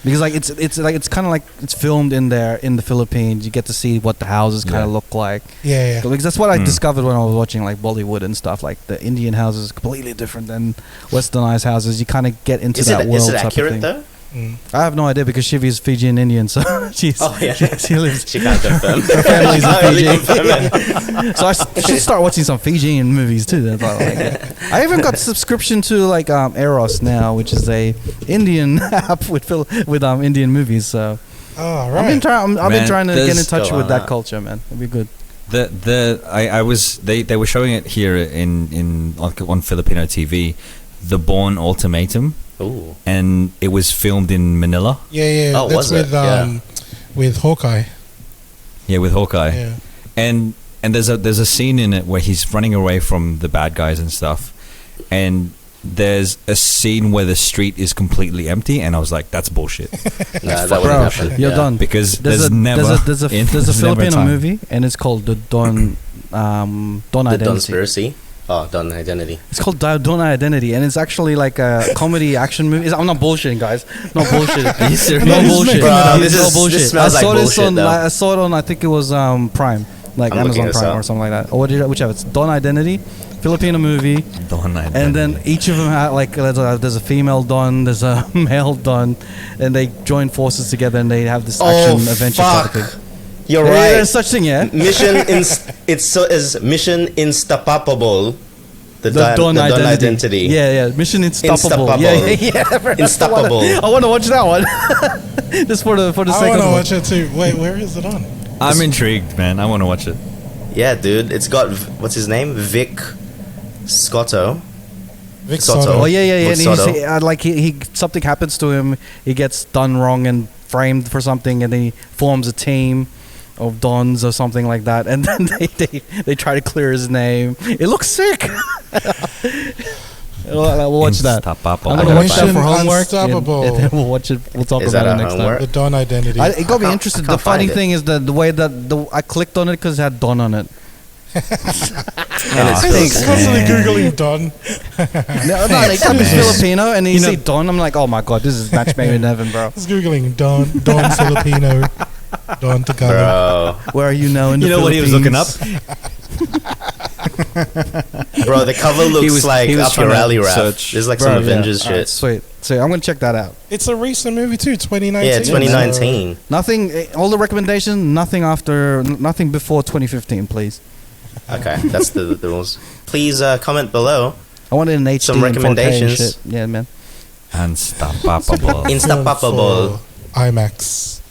Because like it's kind of like it's filmed in there in the Philippines. You get to see what the houses kind of look like. Yeah. Because that's what I discovered when I was watching like Bollywood and stuff. Like the Indian houses completely different than Westernized houses. You kind of get into that world. Is it type accurate of thing. though? I have no idea because Shivi's Fijian Indian, so she lives. She can't confirm. Her family's in Fiji, so I should start watching some Fijian movies too. That's all I like it. I even got subscription to like Eros now, which is a Indian app with Indian movies. So right. I've been trying to get in touch with that that. culture, man. It'd be good. They were showing it here on Filipino TV, The Bourne Ultimatum. Ooh. And it was filmed in Manila. Yeah. Oh, that's was it? with Hawkeye. Yeah, with Hawkeye. Yeah. And there's a scene in it where he's running away from the bad guys and stuff. And there's a scene where the street is completely empty, and I was like, "That's bullshit." Nah, that wouldn't happen. You're done Because there's a Filipino movie, and it's called the Don Identity. Donspiracy. Oh, Don Identity. It's called Don Identity, and it's actually like a comedy action movie. I'm not bullshitting, guys. No bullshit. No bullshit. Bro, This smells like bullshit, though. I saw it on. I think it was Prime, like I'm Amazon looking Prime this or something like that, or whichever. It's Don Identity, Filipino movie, Don Identity. and then each of them have like there's a female Don, there's a male Don, and they join forces together and they have this action adventure type of thing. You're Yeah, right. there's such thing, yeah. Mission Mission Instapoppable. The Don Don Identity. Identity. Yeah. Mission Unstoppable. Unstoppable. Yeah. Unstoppable. I want to watch that one. Just for the I sake want of to it. watch it too. Wait, where is it on? I'm intrigued, man. I want to watch it. Yeah, dude. It's got what's his name? Vic Scotto. Vic Soto. Soto. Oh yeah. And Soto. he something happens to him. He gets done wrong and framed for something, and then he forms a team of Dons or something like that, and then they try to clear his name. It looks sick. We'll watch that. I'm gonna watch that for homework, and then we'll watch it. We'll talk Is about that it a next homework? time. The Don Identity. It got me I interested. can't The funny find it. thing is that the way that I clicked on it because it had Don on it. And it's He's constantly googling Don. No, they tell me it's Filipino, and you see Don. I'm like, oh my god, this is match made in heaven, bro. He's googling Don Filipino, Don Tagalog. Bro, Where are you now in the You know what he was looking up? bro, the cover looks like he was up your trying to alley, rap. search. There's like Bro, some yeah. Avengers Alright, shit. sweet. So I'm gonna check that out. It's a recent movie too, 2019. Yeah, 2019. Nothing. All the recommendations. Nothing before 2015, please. Okay, that's the rules. Please comment below. I want it in HD. Some and 4K and recommendations. shit. Yeah, man. Unstoppable. Instapoppable. IMAX.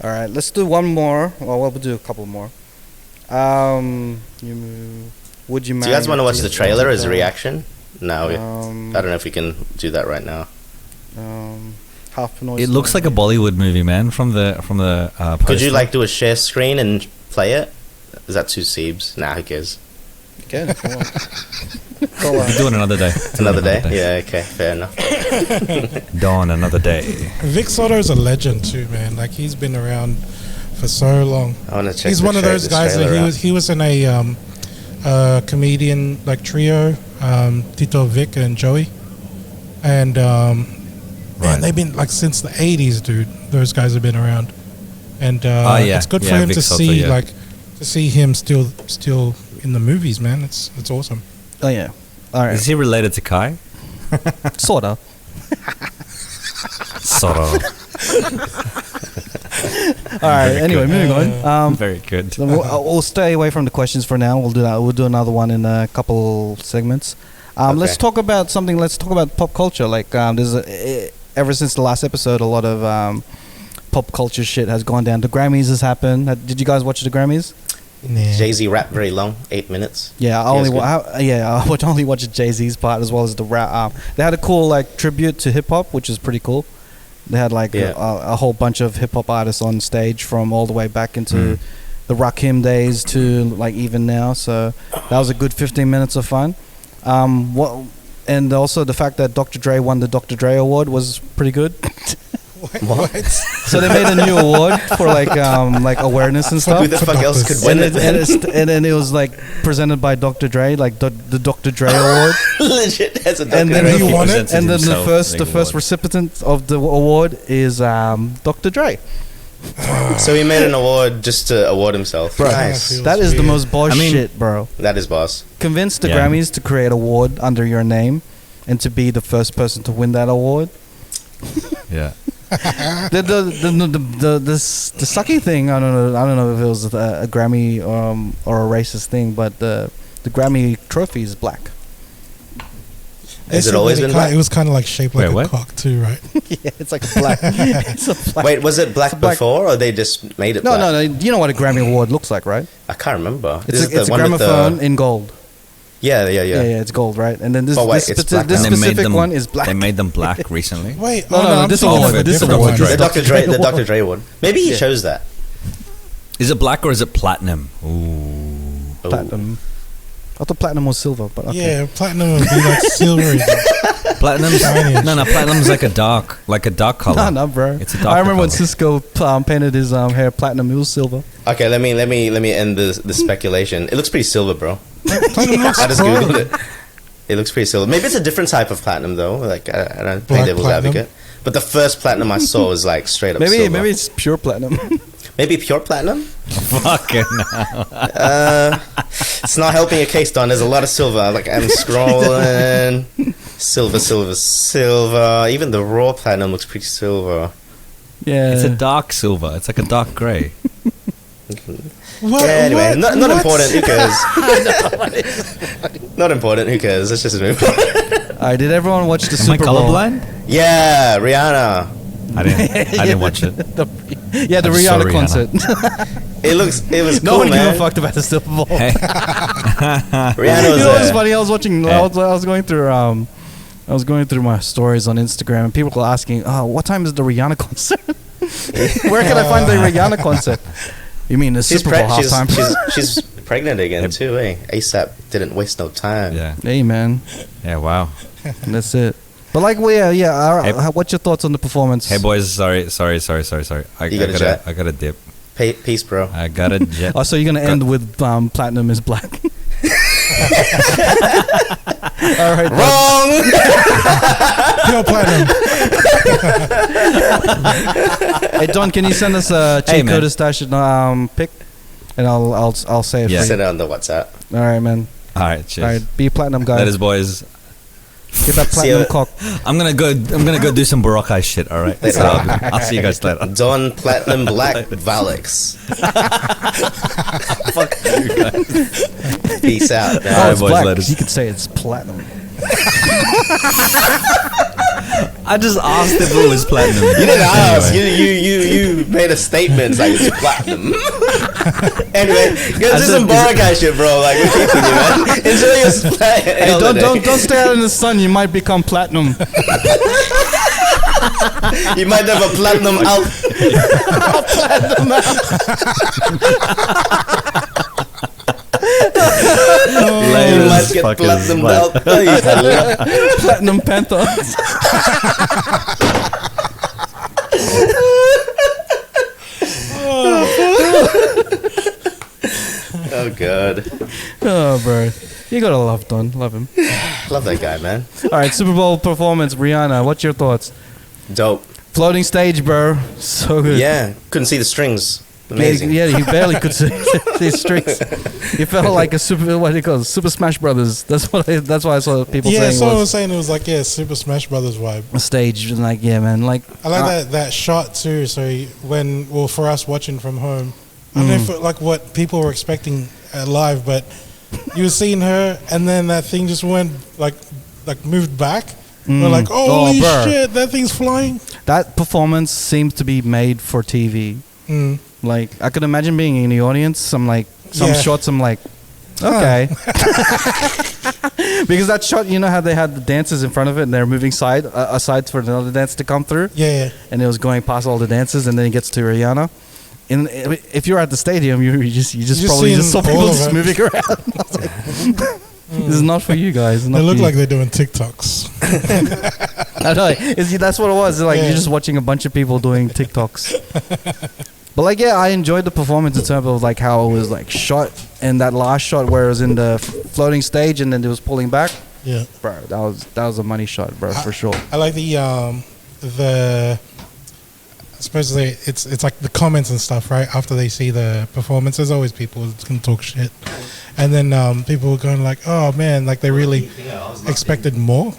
All right, let's do one more. Well, we'll do a couple more. Would you Do marry? you guys want to watch the trailer as a Um, reaction? No, I Um, don't know if we can do that right now. half noise. It looks like a Bollywood movie, man. From the Could you poster. like do a share screen and play it? Is that too Siebes? Nah, who cares? Again, if you want. We'll do it another day. Another day? Yeah, okay, fair enough. Dawn another day. Vic Soto's a legend too, man. Like he's been around for so long. I want to check. He's one of those guys that he was in a comedian like trio, Tito, Vic, and Joey, and man, they've been like since the '80s, dude. Those guys have been around, and it's good for him Vic to Soto, see yeah. like to see him still in the movies, man. It's awesome. Oh yeah. All right. Is he related to Kai? Sorta. Sort of. All right. Anyway, moving on. Very good. So we'll stay away from the questions for now. We'll do that. We'll do another one in a couple segments. Let's talk about something. Let's talk about pop culture. Like ever since the last episode, a lot of pop culture shit has gone down. The Grammys has happened. Did you guys watch the Grammys? Nah. Jay-Z rap very long, 8 minutes. Yeah, I would only watch Jay-Z's part as well as the rap. They had a cool like tribute to hip hop, which is pretty cool. They had like a whole bunch of hip hop artists on stage from all the way back into the Rakim days to like even now. So that was a good 15 minutes of fun. And also the fact that Dr. Dre won the Dr. Dre Award was pretty good. What? So they made a new award for like awareness and stuff. Who the fuck else could win it? And then it was like presented by Dr. Dre, like the Dr. Dre Award. Legit as a Dr. And Dre. then he won it? And then the first award. recipient of the award is Dr. Dre. So he made an award just to award himself. Bro, Nice. that is the weird. most boss shit, bro. That is boss. Convince the Yeah. Grammys to create an award under your name and to be the first person to win that award. Yeah. The sucky thing, I don't know if it was a Grammy or a racist thing, but the Grammy trophy is black. Has it always been black? It was kind of like shaped like Wait, a what? cock too, right? Yeah, it's like black. It's a black. Wait, was it black black- before, or they just made it black? No. You know what a Grammy award looks like, right? I can't remember. It's a gramophone in gold. Yeah. Yeah, it's gold, right? And then this But wait, this, it's speci- black this now. And they made specific them- one is black. They made them black recently. Wait, No, I'm this thinking award, of a this different award. one. This The Dr. Dre, the award. Dr. Dre one. Maybe he chose that. Is it black or is it platinum? Ooh. Oh. Platinum. I thought platinum was silver, but okay. Yeah, platinum would be like silvery. Platinum's Shiny. no, platinum's like a dark color. No, bro. It's a darker I remember when color. Cisco painted his hair platinum. It was silver. Okay, let me end the speculation. It looks pretty silver, bro. Platinum looks I just cool. googled it. It looks pretty silver. Maybe it's a different type of platinum though. Like I don't play Black devil's platinum? advocate. But the first platinum I saw was like straight up Maybe silver. maybe it's pure platinum. Maybe pure platinum. Fucking It's not helping your case, Don. There's a lot of silver. Like I'm scrolling. Silver. Even the raw platinum looks pretty silver. Yeah. It's a dark silver. It's like a dark grey. What? Yeah, anyway, What? not What? important. Who cares? Not important. Who cares? Let's just move on. Alright, did everyone watch the Am I Super Bowl? colorblind? Yeah, Rihanna. I didn't watch it. The I just saw Rihanna Rihanna. concert. It was No cool, one man. gave a fuck about the Super Bowl. Hey. Rihanna You was know what's there. funny? I was watching. Yeah. I was going through. I was going through my stories on Instagram, and people were asking, "Oh, what time is the Rihanna concert? Where can I find the Rihanna concert?" You mean the Super Bowl halftime? She's pregnant again too, eh? ASAP didn't waste no time. Yeah. Hey man, Yeah. Wow. that's it. But like, well, yeah. Hey. What's your thoughts on the performance? Hey boys, sorry. I gotta jet? gotta dip. Peace, bro. I gotta jet. Oh, so you're gonna end with platinum is black? All right. Wrong. Pure platinum. Hey Don, can you send us a Hey, man. Cheatcoders stash pic, and I'll say it Yeah. for Send you. it on the WhatsApp. All right, man. All right. Cheers. All right, be a platinum guy. That is, boys. Get that See platinum you. cock. I'm gonna go do some Boracay shit. All right. So I'll see you guys later. Don Platinum Black Valix. Fuck you guys. Peace out. Oh, Now. it's boys, black. laters. You could say it's platinum. I just asked if it was platinum. You didn't ask. You made a statement like it's platinum. Anyway, go do some Boracay shit, bro. Like we're keeping you, man. Enjoy your Hey, don't stay out in the sun. You might become platinum. You might have a platinum out. Platinum You might get platinum out. Platinum Panthers. Oh god. Oh, bro. You gotta love Don. Love him. Love that guy, man. All right, Super Bowl performance, Rihanna. What's your thoughts? Dope. Floating stage, bro. So good. Yeah, couldn't see the strings. Amazing. Yeah, he barely could see his tricks. He felt like a super. What do you call it? Super Smash Brothers. That's why I saw people saying. Yeah, someone was saying it was like Super Smash Brothers vibe. A stage, and like yeah, man. Like I like that shot too. So for us watching from home, I don't know if like what people were expecting live, but you were seeing her, and then that thing just went like moved back. We're like, holy shit, that thing's flying. That performance seems to be made for TV. Like I could imagine being in the audience. Some shots. I'm like, okay, because that shot, you know how they had the dancers in front of it and they're moving aside for another dance to come through. Yeah. And it was going past all the dancers, and then it gets to Rihanna. And if you're at the stadium, you just probably saw people just moving around. This is not for you guys. They look like they're doing TikToks. I know. That's what it was. Like you're just watching a bunch of people doing TikToks. But like, yeah, I enjoyed the performance in terms of like how it was like shot, and that last shot where it was in the floating stage and then it was pulling back. Yeah, bro, that was a money shot, bro, for sure. I like the I suppose it's like the comments and stuff, right? After they see the performance, there's always people who can talk shit, and then people were going like, "Oh man, like they really expected more."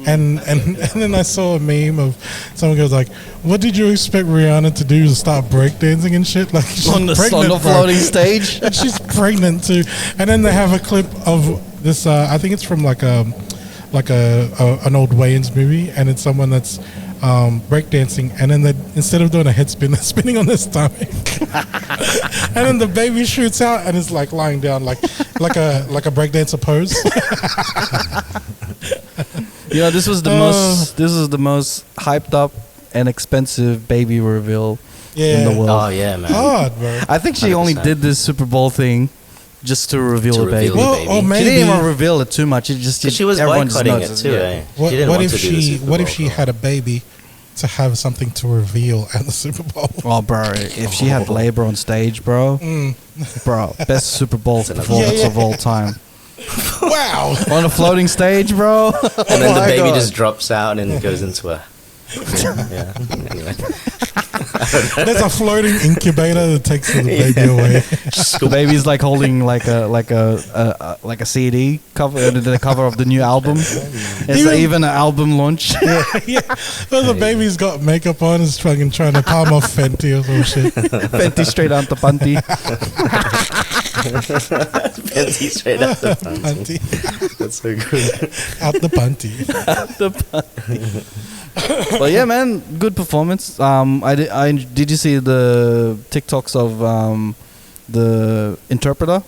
And then I saw a meme of someone goes like, "What did you expect Rihanna to do? To start breakdancing and shit? Like she's on the floating stage, and she's pregnant too." And then they have a clip of this. I think it's from like an old Wayans movie, and it's someone that's breakdancing, and then instead of doing a head spin, they're spinning on their stomach, and then the baby shoots out and it's like lying down like a breakdancer pose. You know, this was the most hyped up and expensive baby reveal in the world. Oh yeah, man. God, bro. I think she 100%. Only did this Super Bowl thing just to reveal the baby. Or maybe she didn't even reveal it too much. It just she was boycotting it too. Eh? What if she had a baby to have something to reveal at the Super Bowl? Oh, bro, if she had labor on stage, bro, best Super Bowl performance of all time. Wow. On a floating stage, bro. And then the baby just drops out and goes into a yeah. Anyway. There's a floating incubator that takes the baby away. The baby's like holding like a CD cover, the cover of the new album. It's even an album launch. Yeah. Well, the baby's got makeup on, is trying to palm off Fenty or some shit. Fenty straight out the panty. Fenty straight out the panty. That's so good. Out the panty. Out the panty. Well, yeah, man, good performance. Did you see the TikToks of the interpreter?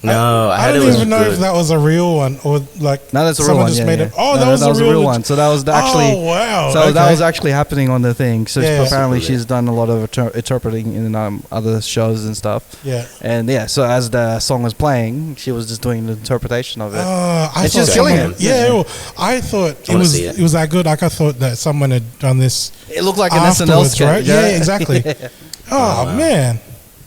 No, I don't even know if that was a real one or like no, that's a real one. Just made it. Oh, that was a real one. So that was actually. Oh wow! So that was actually happening on the thing. So apparently super she's done a lot of interpreting in other shows and stuff. Yeah. And so as the song was playing, she was just doing the interpretation of it. And she was killing it. Yeah, I thought it was that good. Like I thought that someone had done this. It looked like an SNL sketch, right? Yeah, exactly. Oh man.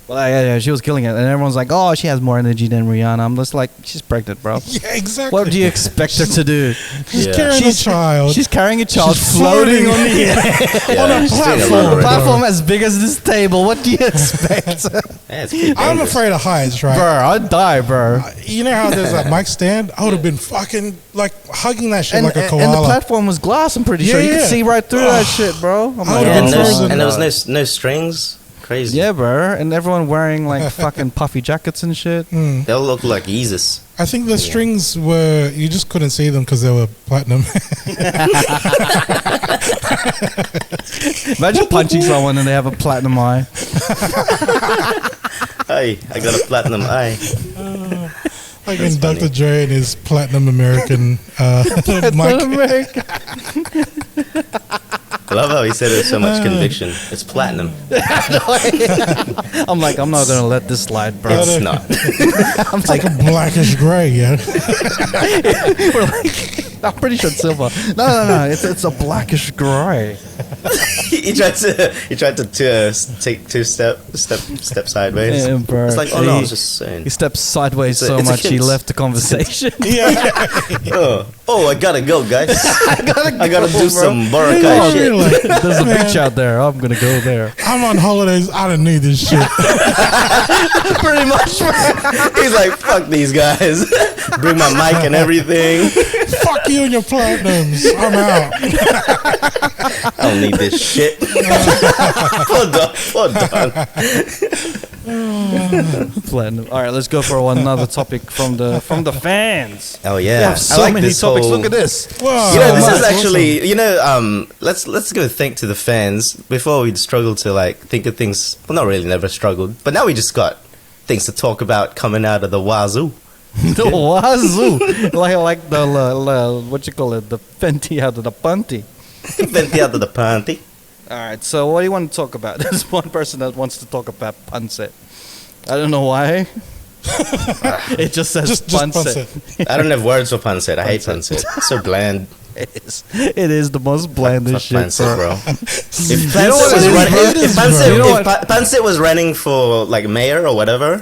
Well, yeah, she was killing it, and everyone's like, "Oh, she has more energy than Rihanna." I'm just like, "She's pregnant, bro." Yeah, exactly. What do you expect her to do? She's carrying a child. She's carrying a child, floating on the air on a platform as big as this table. What do you expect? I'm afraid of heights, right? Bro, I'd die, bro. You know how there's that mic stand? I would have been fucking like hugging that shit like a koala. And the platform was glass. I'm pretty sure you could see right through that shit, bro. And there was no strings. Crazy. Yeah, bro. And everyone wearing like fucking puffy jackets and shit. They all look like Yeezus. I think the strings were, you just couldn't see them because they were platinum. Imagine punching someone and they have a platinum eye. Hey, I got a platinum eye. Like in Dr. Dre and his platinum American mic. American. I love how he said it with so much conviction. It's platinum. I'm like, I'm not gonna let this slide, bro. It's not. I'm It's like a blackish grey, yeah. we're like, I'm pretty sure it's silver. No. It's a blackish gray. he tried to take two step sideways. Yeah, bro. It's like, oh no, I was just saying. He stepped sideways It's a so much he hint. left the conversation. Oh, I gotta go, guys. I gotta do bro. some Oh, Boracay shit. really? There's a Man, beach out there. I'm gonna go there. I'm on holidays. I don't need this shit. Pretty much. He's like, fuck these guys. Bring my mic and everything. Fuck you and your platinums. I'm out. I don't need this shit. Hold on. Platinum. All right, let's go for another topic from the fans. Oh We yeah, have so many topics. Look at this. Wow. You know, this is That's actually, let's give a thank to the fans. Before we'd struggle to like think of things. Well, not really, never struggled, but now we just got things to talk about coming out of the wazoo. The wazoo, like the what you call it, the fenty out of the panty. Venti out of the panty. All right, so what do you want to talk about? There's one person that wants to talk about pancit. I don't know why. It just says Just pancit. pancit. I don't have words for pancit. I hate pancit. It's so bland. It is the most blandest Fuck shit, pancit, bro. bro. If You know what Pancit was it running, is, if bro? Pancit, You know if what? Pancit was running for like mayor or whatever,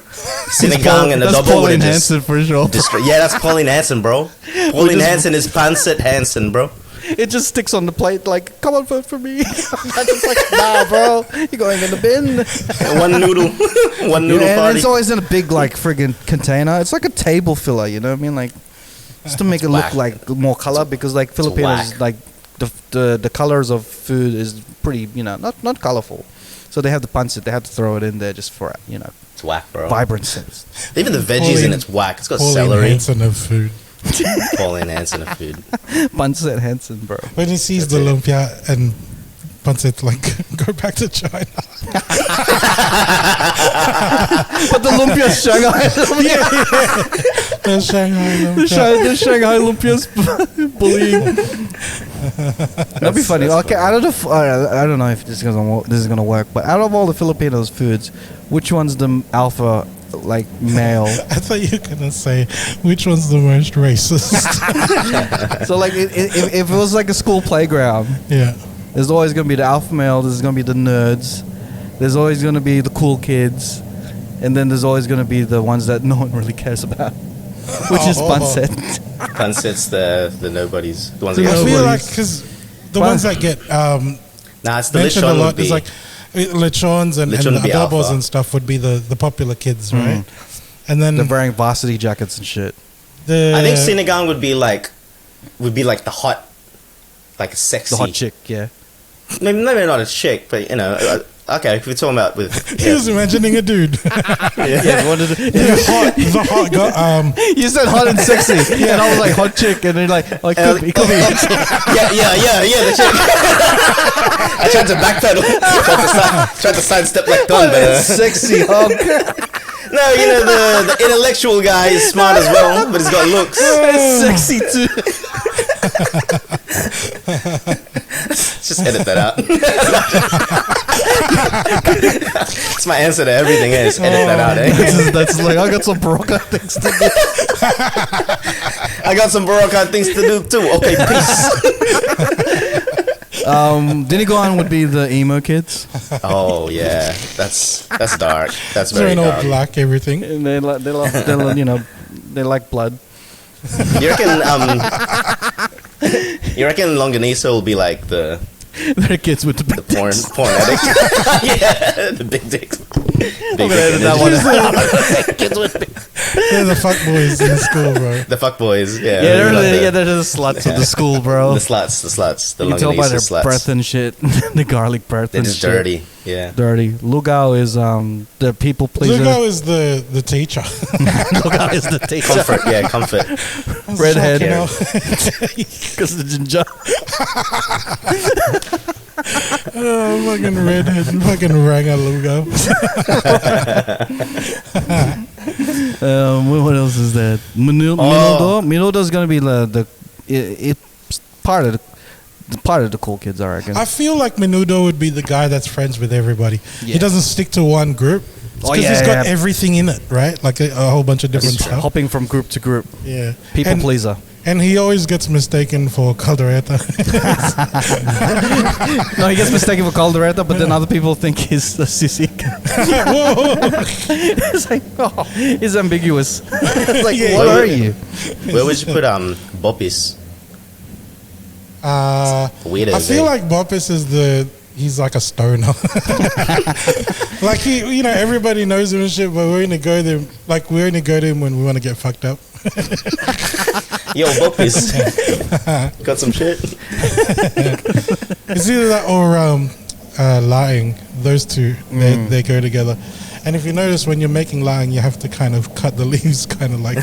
Sinigang and That's Adobo would Pauline have just Hanson for sure. yeah, that's Pauline Hanson, bro. Pauline just- Hanson is Pancit Hanson, bro. It just sticks on the plate like, come on, vote for me. I'm just like, nah, bro, you're going in the bin. One noodle, one noodle And party. it's always in a big like friggin' container. It's like a table filler, you know what I mean? Like, just to make it look whack. like more color, because like Filipinos whack. like the colors of food is pretty, not colorful. So they have the pancit, they have to throw it in there just for It's whack, bro. vibrancy. Even the veggies in Pauline- it's whack. It's got Pauline celery. Hanson of food. Pauline Hanson of food. Pancit Hanson, bro. When he sees That's the it. lumpia and pancit, like, go back to China. But the lumpia's Shanghai. The Shanghai lumpia. The Shanghai lumpia's bullying. That'd be funny. that's Okay, I don't know if this is gonna work, but out of all the Filipinos' foods, which one's the alpha like male? I thought you were gonna say which one's the most racist. So like, if it was like a school playground, Yeah. there's always gonna be the alpha male. There's gonna be the nerds. There's always gonna be the cool kids, and then there's always gonna be the ones that no one really cares about, which is Oh. pancit. Pancit's the nobodies. The ones that I get feel Nobody's- like because the ones that get Nah, it's the mentioned a lechon lot would be. is like lechons and Lechon would be adobos alpha. and stuff would be the popular kids, right? And then They're wearing varsity jackets and shit. the I think Sinigang would be like the hot, like sexy. The hot chick, yeah. Maybe not a chick, but okay. If we're talking about with he was imagining a dude. Yeah, what did it- the hot guy. You said hot and sexy, and I was like hot chick, and then like, oh, it could be. yeah, the chick. I tried to backpedal, tried to sidestep like Don, but Sexy hog. no, the intellectual guy is smart as well, but he's got looks. Sexy too. Just edit that out. It's my answer to everything. Is edit that out. That's like, I got some Barocca things to do. I got some Baroque things to do too. Okay, peace. Dinigon would be the emo kids, Oh yeah, that's dark. That's very Doing all dark. black everything. and they like blood. You reckon you reckon Longanisa will be like the They're kids with the big porn dicks. addict? Yeah, the big dicks. I'm gonna edit that one out. Kids with big. They're the fuck boys in school, bro. The fuck boys. Yeah, Yeah, like they're the sluts of the school, bro. the sluts. The You can tell by their Longanisa sluts. breath and shit, the garlic breath. They're and just shit. dirty. Yeah. Dirty. Lugao is the people pleaser. Lugo is the teacher. Lugao is the teacher. Comfort. Yeah, comfort. Redhead. Fucking hell. Because the ginger. Oh, fucking redhead and fucking ranga Lugo. What else is that? Minudo is gonna be it's part of Part of the cool kids, I reckon. I feel like Menudo would be the guy that's friends with everybody. Yeah. He doesn't stick to one group. Because he's got everything in it, right? Like a whole bunch of different stuff. Hopping from group to group. Yeah. People pleaser. And he always gets mistaken for Caldereta. No, he gets mistaken for Caldereta, but then other people think he's a sissy. It's like, oh, he's ambiguous. It's like, what are you? Where would you put Bopis? Weirdo. I feel like Boppis is he's like a stoner. Like he, everybody knows him and shit, but we only go to him when we want to get fucked up. Yo, Bopis. Got some shit? It's either that or lying. Those two, they go together. And if you notice, when you're making lying, you have to kind of cut the leaves, kind of like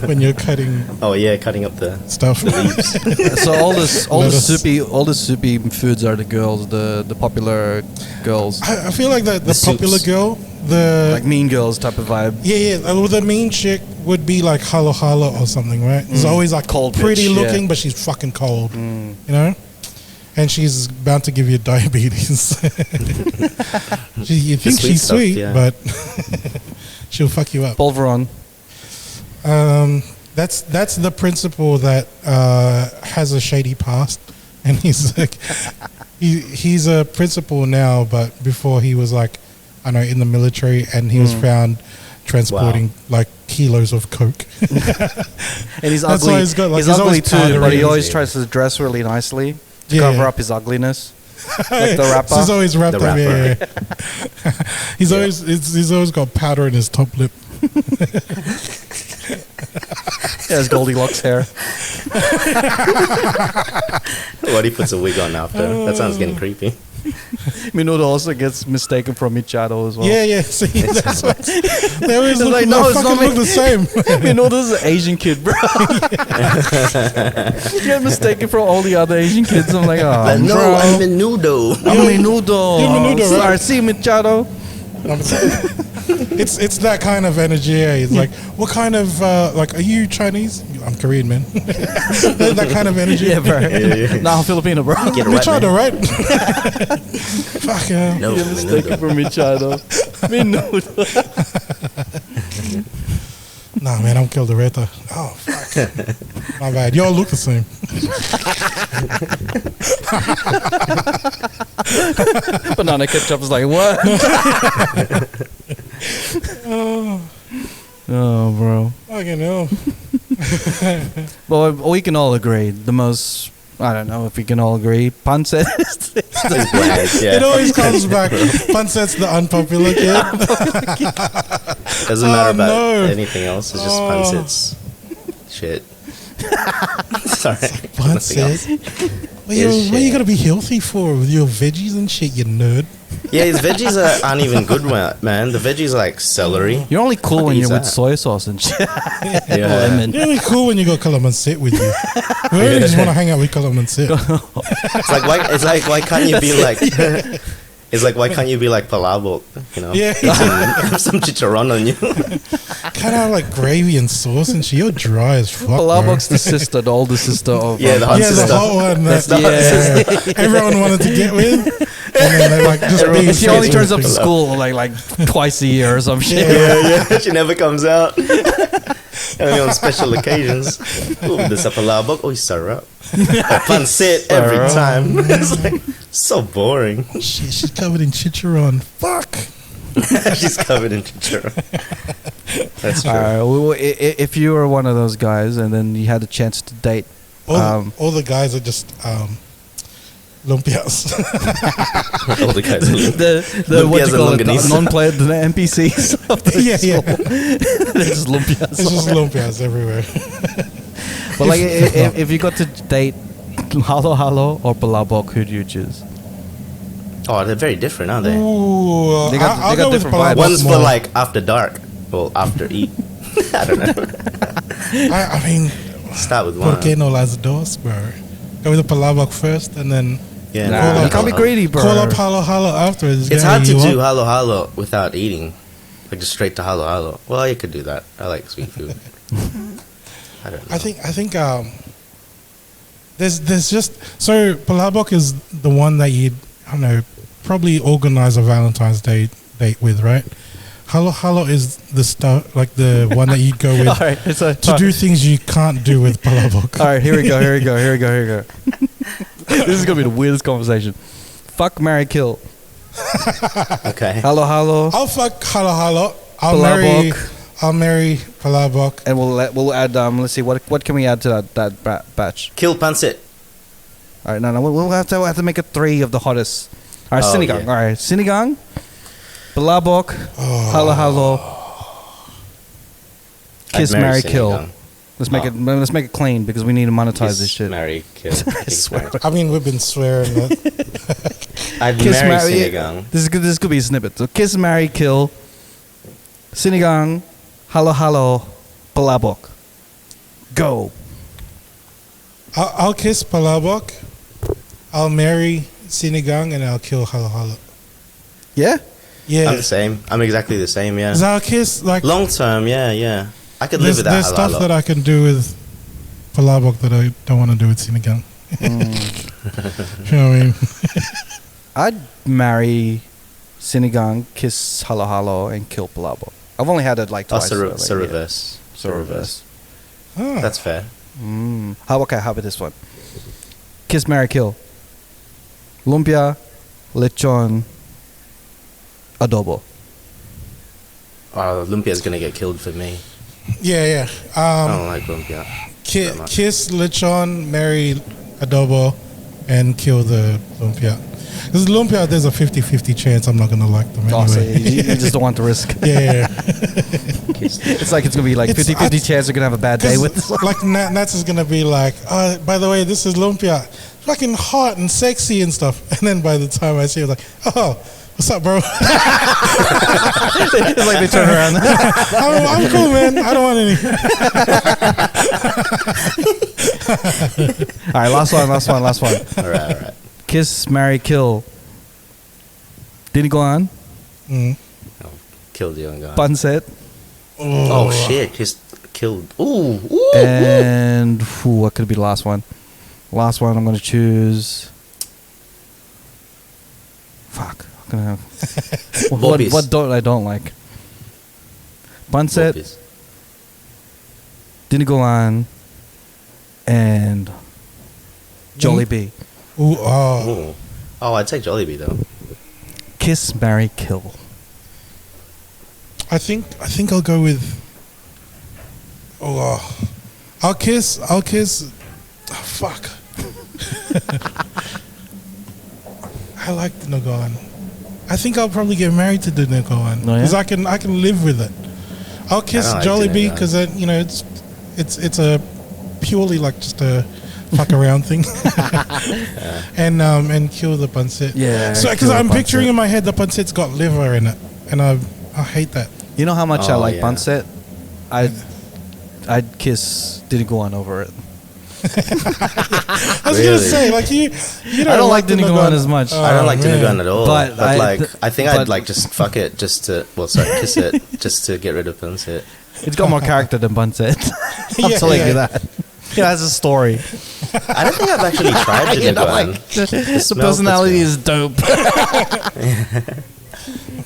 when you're cutting. Oh yeah, cutting up the stuff. The leaves. So all the soupy foods are the girls, the popular girls. I feel like the popular girl, like Mean Girls type of vibe. Yeah. Well, the mean chick would be like Halo Halo or something, right? It's always like cold, pretty bitch, looking, but she's fucking cold. You know. And she's bound to give you diabetes. You think she's sweet, but she'll fuck you up. Polveron. That's the principal that has a shady past, and he's like, he's a principal now, but before he was like, I know, in the military, and he was found transporting like kilos of coke. And he's ugly. He's ugly too, but he always tries to dress really nicely. To cover up his ugliness, like the rapper. He's always wrapped up. Yeah. He's always got powder in his top lip. He has Goldilocks hair. What, he puts a wig on after? That sounds getting creepy. Menudo also gets mistaken from Machado as well. Yeah. See, that's what, they always look, like, no, it's not look the same. Menudo's an Asian kid, bro. You get mistaken from all the other Asian kids. I'm like, oh, no, bro. I'm Menudo. I'm Menudo. You're Menudo, right? Sorry, see Machado. It's that kind of energy. Yeah. It's like, what kind of are you Chinese? I'm Korean, man. That kind of energy. Yeah, bro. Yeah. Nah, I'm Filipino, bro. Get it Machado, right? Fuck yeah. No, You're mistaken for Machado. Menudo. Nah, man, I'm Caldereta. Oh, fuck. My bad. Y'all look the same. Banana ketchup is like, what? Oh, bro. Fucking hell. Well, we can all agree. The most, I don't know if we can all agree, Pancet It always comes back. Pancet's the unpopular kid. Doesn't matter about anything else. It's just Pancet's shit. Sorry. Pancet? What are you gonna be healthy for with your veggies and shit, you nerd? Yeah, his veggies aren't even good, man. The veggies are like celery. You're only cool when you're with soy sauce and shit. Yeah. You're only cool when you got Calamanset with you. We only just want to hang out with Calamanset. It's like why can't you be like? It's like, why can't you be like Palabok? You know, Yeah. some chicharron on you. Kind of like gravy and sauce and shit. You're dry as fuck. Palabok's the sister, the older sister of. Yeah, the hot sister. the hot one. That's the hot sister. Everyone wanted to get with. And then they like just being She only turns up to school like twice a year or some shit. Yeah. She never comes out. Only on special occasions. Ooh, this a Palabok. Oh, sarap. Pancit every time. It's like so boring. Shit, she's covered in chicharron. Fuck. She's covered in chicharron. That's true. If you were one of those guys and then you had a chance to date, All the guys are just lumpias. All the guys are the what you call it, the non-player, the NPCs. Of the Yeah. They're just lumpias. It's just lumpias everywhere. But like, if you got to date Halo Halo or Palabok, who do you choose? Oh, they're very different, aren't they? Ooh, They got I'll go with different Palabok vibes. One's more. for like after dark. Well, after eat. I don't know. I mean, Start with ¿por one. qué no las dos, bro? Go with the Palabok first and then Yeah, Nah, You can't be greedy, bro. call up Halo Halo afterwards. It's Yeah, hard to you do want- halo halo without eating. Like just straight to halo halo. Well, you could do that. I like sweet food. I don't know. I think There's just so palabok is the one that you I don't know probably organize a Valentine's Day date with, right? Halo halo is the stuff like the one that you go with All right, to do things you can't do with palabok. All right, here we go. This is gonna be the weirdest conversation. Fuck, marry, kill. Okay. Halo halo. I'll fuck halo halo. Palabok. I'll marry palabok. And we'll add let's see what can we add to that batch. Kill Pansit. All right, no, we'll have to make it 3 of the hottest. All right, Sinigang. Yeah. All right, Sinigang, Palabok, Halo Halo, Kiss, Marry, Kill. Let's make it clean because we need to monetize this shit. Marry, kill. I swear. I mean, we've been swearing that. I'd Kiss, marry marry. Sinigang. This could be a snippet. So Kiss, Marry, Kill, Sinigang, Halo Halo, Palabok. Go. I'll kiss palabok. I'll marry Sinigang and I'll kill halo halo. Yeah. Yeah. I'm the same. I'm exactly the same, yeah. 'Cause I'll kiss like Long term, yeah. I could live with that. there's stuff that I can do with palabok that I don't want to do with Sinigang. You know what I mean? I'd marry Sinigang, kiss Halo Halo, and kill Palabok. I've only had it like twice. So reverse. Ah. That's fair. How about this one? Kiss, marry, kill. Lumpia, lechon, adobo. Lumpia's gonna get killed for me. Yeah. I don't like lumpia. that much. Kiss lechon, marry adobo, and kill the lumpia. Because lumpia, there's a 50-50 chance I'm not gonna like them anyway. Oh, so you just don't want the risk. Yeah. It's like it's gonna be like 50-50 chance you're gonna have a bad day with this one. Like Nats is gonna be like, by the way, this is lumpia, fucking hot and sexy and stuff. And then by the time I see it, like, oh, what's up, bro? It's like they turn around. I'm cool, man. I don't want any. All right, last one. All right. Kiss, marry, kill. Didn't go on. Killed you and gone. Pansit. Oh shit! Just killed. Ooh. And what could be the last one? Last one, I'm gonna choose. Fuck. I'm gonna have. what don't like? Pansit. Didn't go on. And Jollibee. Ooh, oh. Oh, I'd take Jollibee though. Kiss, marry, kill. I think I'll go with. I'll kiss. Oh, fuck. I like the Nagan. I think I'll probably get married to the Nagan because I can live with it. I'll kiss like Jollibee because it's a purely like just a fuck around thing. and kill the pancit. Yeah. So because I'm picturing in my head the pancit's got liver in it, and I hate that. You know how much I like yeah. pancit? I'd kiss Didn't go on over it. I was gonna say like you I don't like Didn't go on as much. I don't like Dinagun at all. But I think I'd like just fuck it just to kiss it just to get rid of pancit. It's got more character than pancit. I'm telling you that. It has a story. I don't think I've actually tried Dinagun. The personality is dope.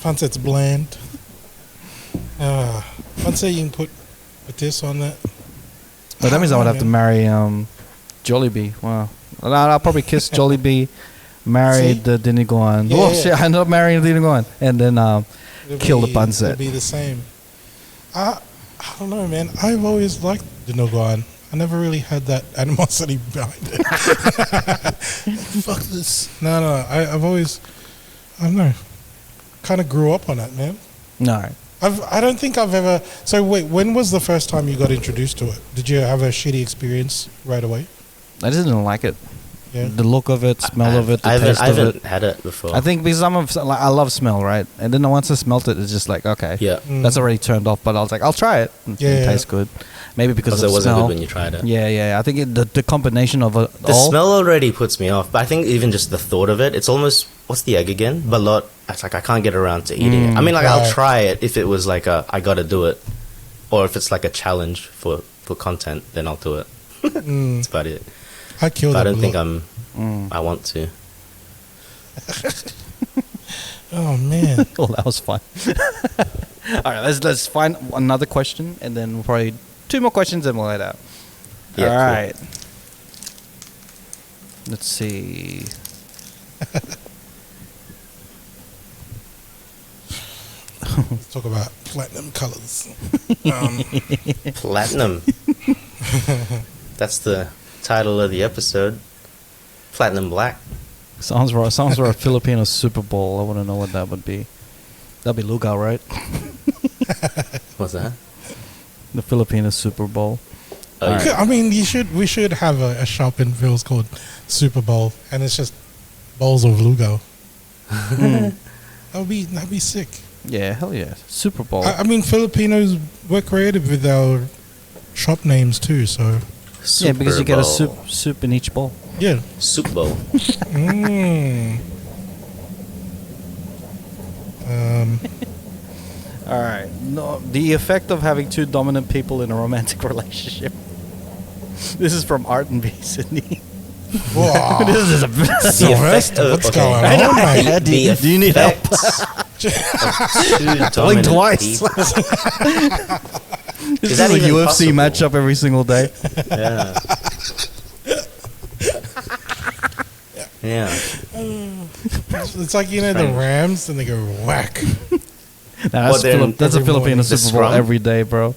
Pancit's bland. Pancit you can put this on that. But that means I would have to marry Jollibee. Wow. I'll probably kiss Jollibee, marry the Didn't go on. Shit! I ended up marrying the Didn't go on, and then kill the pancit. It'll be the same. I don't know, man. I've always liked the Noguan. I never really had that animosity behind it. Fuck this. No. I've always, I don't know, kind of grew up on it, man. No. I don't think I've ever. So wait, when was the first time you got introduced to it? Did you have a shitty experience right away? I just didn't like it. Yeah. The look of it, smell of it, the I taste of haven't it. had it before. I think because I love smell, right? And then once I smelt it, it's just like, okay. Yeah. That's already turned off, but I was like, I'll try it. It tastes good. Maybe because of it the wasn't smell. good when you tried it. Yeah. I think the combination of it The all. smell already puts me off, but I think even just the thought of it, it's almost, what's the egg again? Balot. It's like I can't get around to eating it. I mean, like I'll try it if it was like I gotta do it, or if it's like a challenge for content, then I'll do it. That's about it. I killed But it. I don't think I want to. Oh man. Oh, that was fun. All right, let's find another question, and then we'll probably 2 more questions, and we'll head out. Yeah, All cool. right. Let's see. Let's talk about platinum colors. Platinum. That's the title of the episode. Platinum Black. Sounds right. Sounds like a Filipino Super Bowl. I want to know what that would be. That'd be lugaw, right? What's that? The Filipino Super Bowl. I mean, we should have a shop in Ville's called Super Bowl, and it's just bowls of lugaw. That'd be sick. Yeah, hell yeah. Super Bowl. I mean, Filipinos were creative with our shop names too, so Yeah, because you get a Super soup in each bowl. yeah. Soup bowl. All right. No, the effect of having 2 dominant people in a romantic relationship. This is from Art and B, Sydney. Whoa. This is a The effect of, What's okay. going on, mate? do you need help? Two Blink dominant twice. people. This is that a even UFC possible? matchup every single day. Yeah. Yeah. It's like, you know, the Rams, and they go whack. That's then that's a every Filipino morning. Super The Bowl scrum? every day, bro.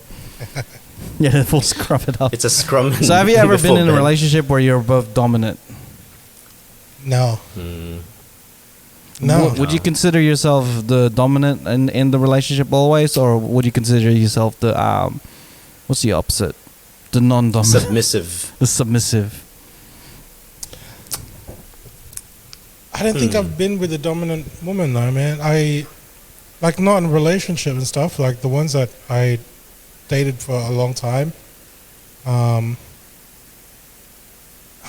Yeah, we'll scrub it up. It's a scrum. So have you ever been in a before bed. relationship where you're both dominant? No. Hmm. No. Would you consider yourself the dominant in the relationship always, or would you consider yourself the what's the opposite? The non-dominant, Submissive. the submissive. I don't think I've been with a dominant woman though, man. Like not in a relationship and stuff. Like the ones that I dated for a long time. I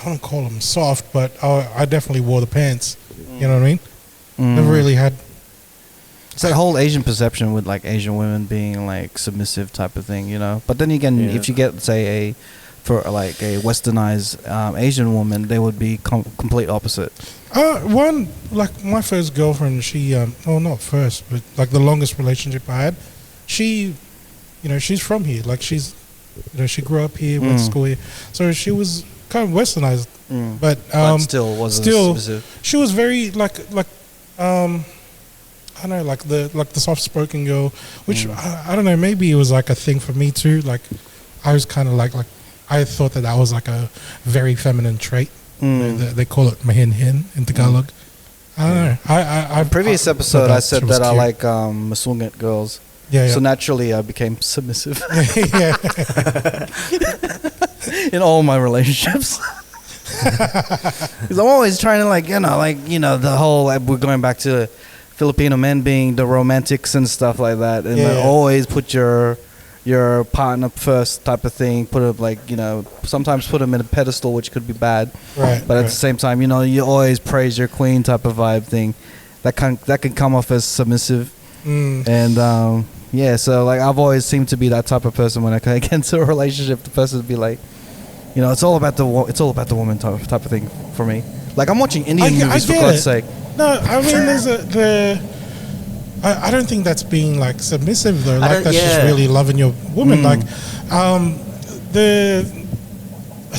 don't call them soft, but I definitely wore the pants. You know what I mean? Never really had. It's that whole Asian perception with like Asian women being like submissive type of thing, you know. But then again, if you get say a westernized Asian woman, they would be complete opposite. One, like my first girlfriend, she well, not first, but like the longest relationship I had, she, you know, she's from here. Like she's, you know, she grew up here, went to school here, so she was kind of westernized, but still wasn't submissive. she was very like I don't know, like the soft spoken girl, which I don't know, maybe it was like a thing for me too. Like I was kind of like I thought that was like a very feminine trait. They call it mahin in Tagalog. I don't know. I Previous episode, I said that I cute. like masungit girls. Yeah, yeah. So naturally, I became submissive yeah. in all my relationships. Because I'm always trying to the whole we're going back to Filipino men being the romantics and stuff like that, and always put your partner first type of thing. Put it sometimes put them in a pedestal, which could be bad. Right. But at the same time, you always praise your queen type of vibe thing. That can come off as submissive. And so like I've always seemed to be that type of person when I get into a relationship. The person would be like, it's all about the woman type of thing for me. Like I'm watching Indian movies for God's sake. No, I mean I don't think that's being like submissive though. Like that's just really loving your woman. Like I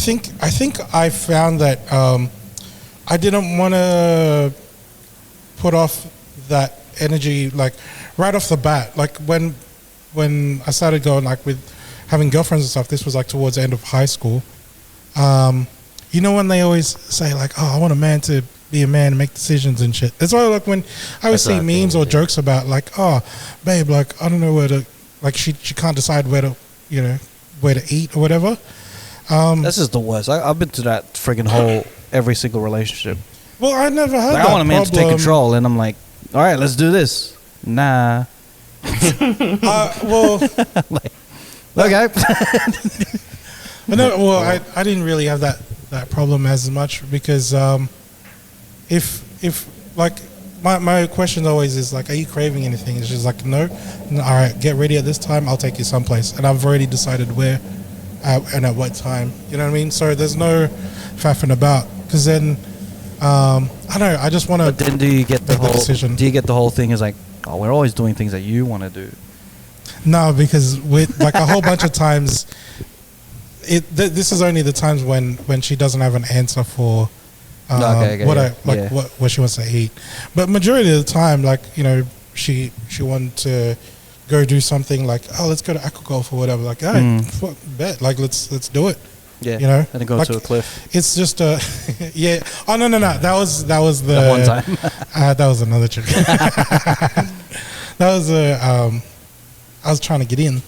think I found that I didn't want to put off that energy like right off the bat. Like when I started going like with having girlfriends and stuff, this was like towards the end of high school. When they always say like, oh, I want a man to be a man and make decisions and shit. That's why like when I would see memes or jokes about like, oh, babe, like I don't know where to, like she can't decide where to eat or whatever. This is the worst. I've been to that friggin' hole every single relationship. Well, I never had that I want a man to take problem. control, and I'm like, all right, let's do this. Nah. Well, okay. no, well, I didn't really have that problem as much because if like my question always is like, are you craving anything? It's just like no. All right, get ready at this time. I'll take you someplace, and I've already decided where, and at what time. You know what I mean? So there's no faffing about, because then I don't know. I just want to. But then do you get the whole decision? Do you get the whole thing is like, oh, we're always doing things that you want to do? No, because with like a whole bunch of times, this is only the times when she doesn't have an answer for what she wants to eat. But majority of the time, like, you know, she wanted to go do something like, oh, let's go to aqua golf or whatever. Like, hey, bet, like let's do it. Yeah, you know, and then go like, to a cliff. It's just yeah. Oh no, that was the that one time. That was another trick. That was I was trying to get in,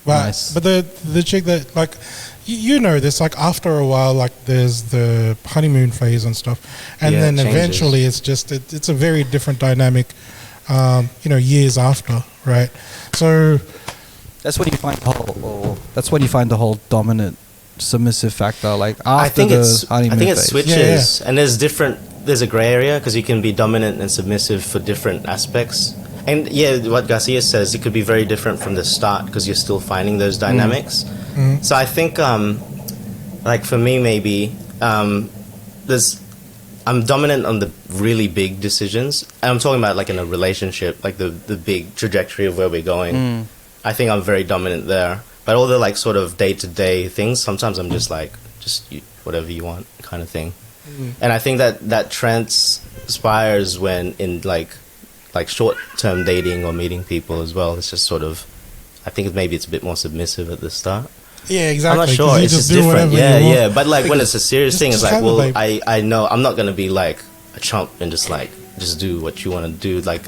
but nice. But the chick that, like, you know this, like after a while, like there's the honeymoon phase and stuff, and then eventually it's just it's a very different dynamic, you know, years after, right? So that's when you find the whole dominant submissive factor, like after honeymoon I think it phase. switches, and there's a gray area, because you can be dominant and submissive for different aspects. And yeah, what Garcia says, it could be very different from the start, because you're still finding those dynamics. So I think, like for me, maybe I'm dominant on the really big decisions, and I'm talking about like in a relationship, like the big trajectory of where we're going. I think I'm very dominant there. But all the like sort of day-to-day things, sometimes I'm just like, whatever you want kind of thing. And I think that transpires when in like short-term dating or meeting people as well. It's just sort of, I think maybe it's a bit more submissive at the start. Yeah, exactly. I'm not sure. It's just different. Yeah. But like when it's a serious thing, it's like, well, I know I'm not gonna be like a chump and just do what you want to do. Like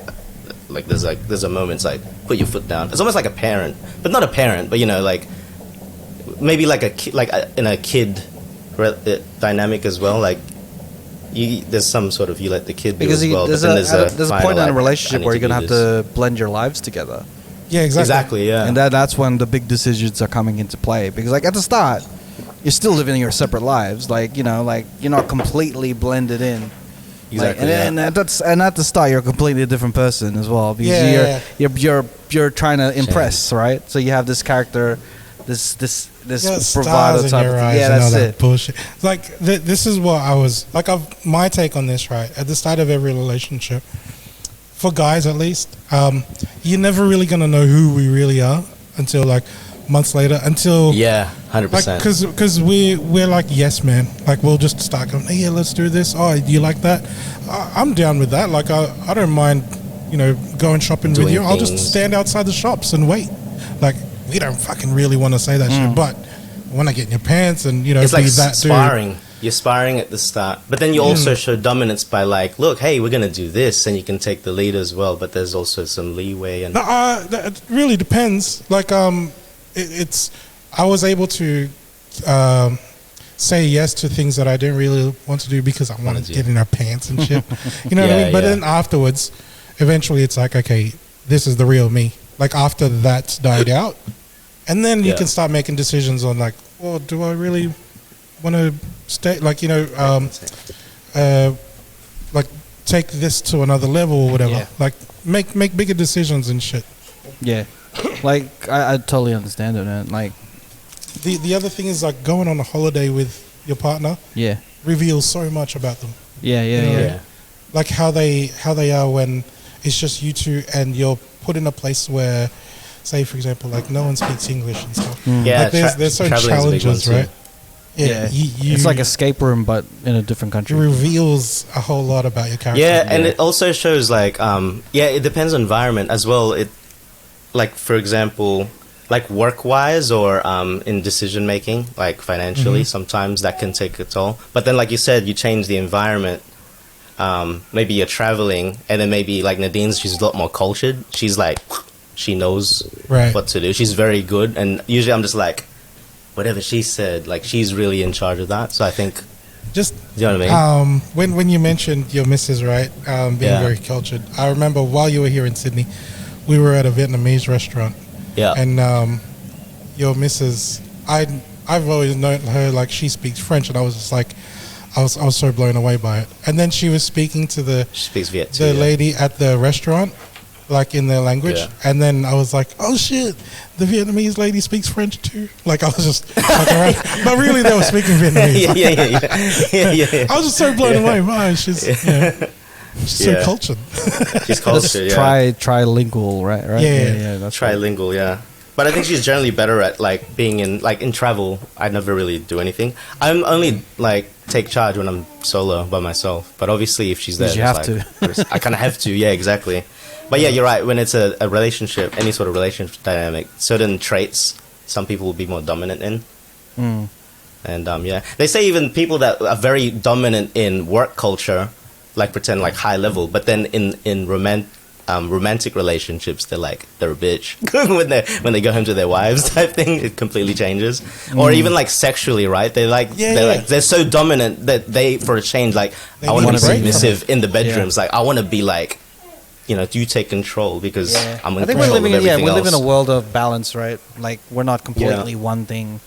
there's a moment, it's like, put your foot down. It's almost like a parent, but not a parent, but you know, like maybe like in a kid dynamic as well. Like there's some sort of, you let the kid do as well. There's a point in a relationship where you're gonna have to blend your lives together. Yeah, exactly. Yeah, and that's when the big decisions are coming into play, because like at the start, you're still living your separate lives. Like, you know, like you're not completely blended in. Exactly. Like, and at the start, you're a completely different person as well, because you're trying to impress, right? So you have this character, this bravado type of thing. Yeah, that's it. Bullshit. Like this is what I was like. My take on this, right? At the start of every relationship, for guys at least, you're never really gonna know who we really are until like months later. Until 100%. Because we're like yes man. Like we'll just start going, hey, yeah, let's do this. Oh, do you like that? I'm down with that. Like I don't mind, you know, going shopping with you. I'll just stand outside the shops and wait. Like we don't fucking really want to say that shit, but when I get in your pants and, you know, it's like that sparring. Dude. You're sparring at the start, but then you also show dominance by like, look, hey, we're gonna do this, and you can take the lead as well. But there's also some leeway, and it really depends. Like it's I was able to say yes to things that I didn't really want to do because I wanted to get in our pants and shit. You know what I mean? But then afterwards, eventually it's like, okay, this is the real me. Like after that's died out, and then you can start making decisions on like, well, do I really want to stay? Like, you know, like take this to another level or whatever. Yeah. Like make bigger decisions and shit. Yeah, like I totally understand it, man. Like the other thing is like going on a holiday with your partner. Yeah, reveals so much about them. Yeah. Like how they are when it's just you two and you're put in a place where, say for example, like no one speaks English and stuff. Yeah, like there's certain challenges, right? Yeah, it's like escape room, but in a different country. It reveals a whole lot about your character. Yeah, and it also shows like, it depends on environment as well. It, like for example, like work-wise or in decision making, like financially, sometimes that can take a toll. But then, like you said, you change the environment. Maybe you're traveling, and then maybe like Nadine's, she's a lot more cultured. She's like, she knows what to do. She's very good, and usually I'm just like, whatever she said, like she's really in charge of that. So I think, just you know what I mean. When you mentioned your missus, right, being very cultured, I remember while you were here in Sydney, we were at a Vietnamese restaurant. Yeah, and your missus, I've always known her like she speaks French, and I was just like, I was so blown away by it. And then she was speaking to the she speaks Viet too, lady at the restaurant, like in their language, Yeah. and then I was like, oh shit, the Vietnamese lady speaks French too. Like I was just fucking around, but really they were speaking Vietnamese. yeah. I was just so blown away. Wow, she's so Yeah. cultured. She's Just cultured, yeah. trilingual, right? Yeah. That's right. Trilingual, yeah. But I think she's generally better at like being in travel. I never really do anything. I'm only like take charge when I'm solo by myself. But obviously, if she's there, You have to. I kind of have to. Yeah, exactly. But yeah, you're right. When it's a relationship, any sort of relationship dynamic, certain traits, some people will be more dominant in. Mm. And yeah, they say even people that are very dominant in work culture, like pretend like high level, but then in romantic relationships, they're a bitch when they go home to their wives type thing. It completely changes. Or even like sexually, right? They're so dominant that they, for a change, like They I want to need be a break submissive in the bedrooms. Like I want to be like, you take control because I'm in I think control we're living, of everything we live in else. a world of balance, right? Like we're not completely one thing.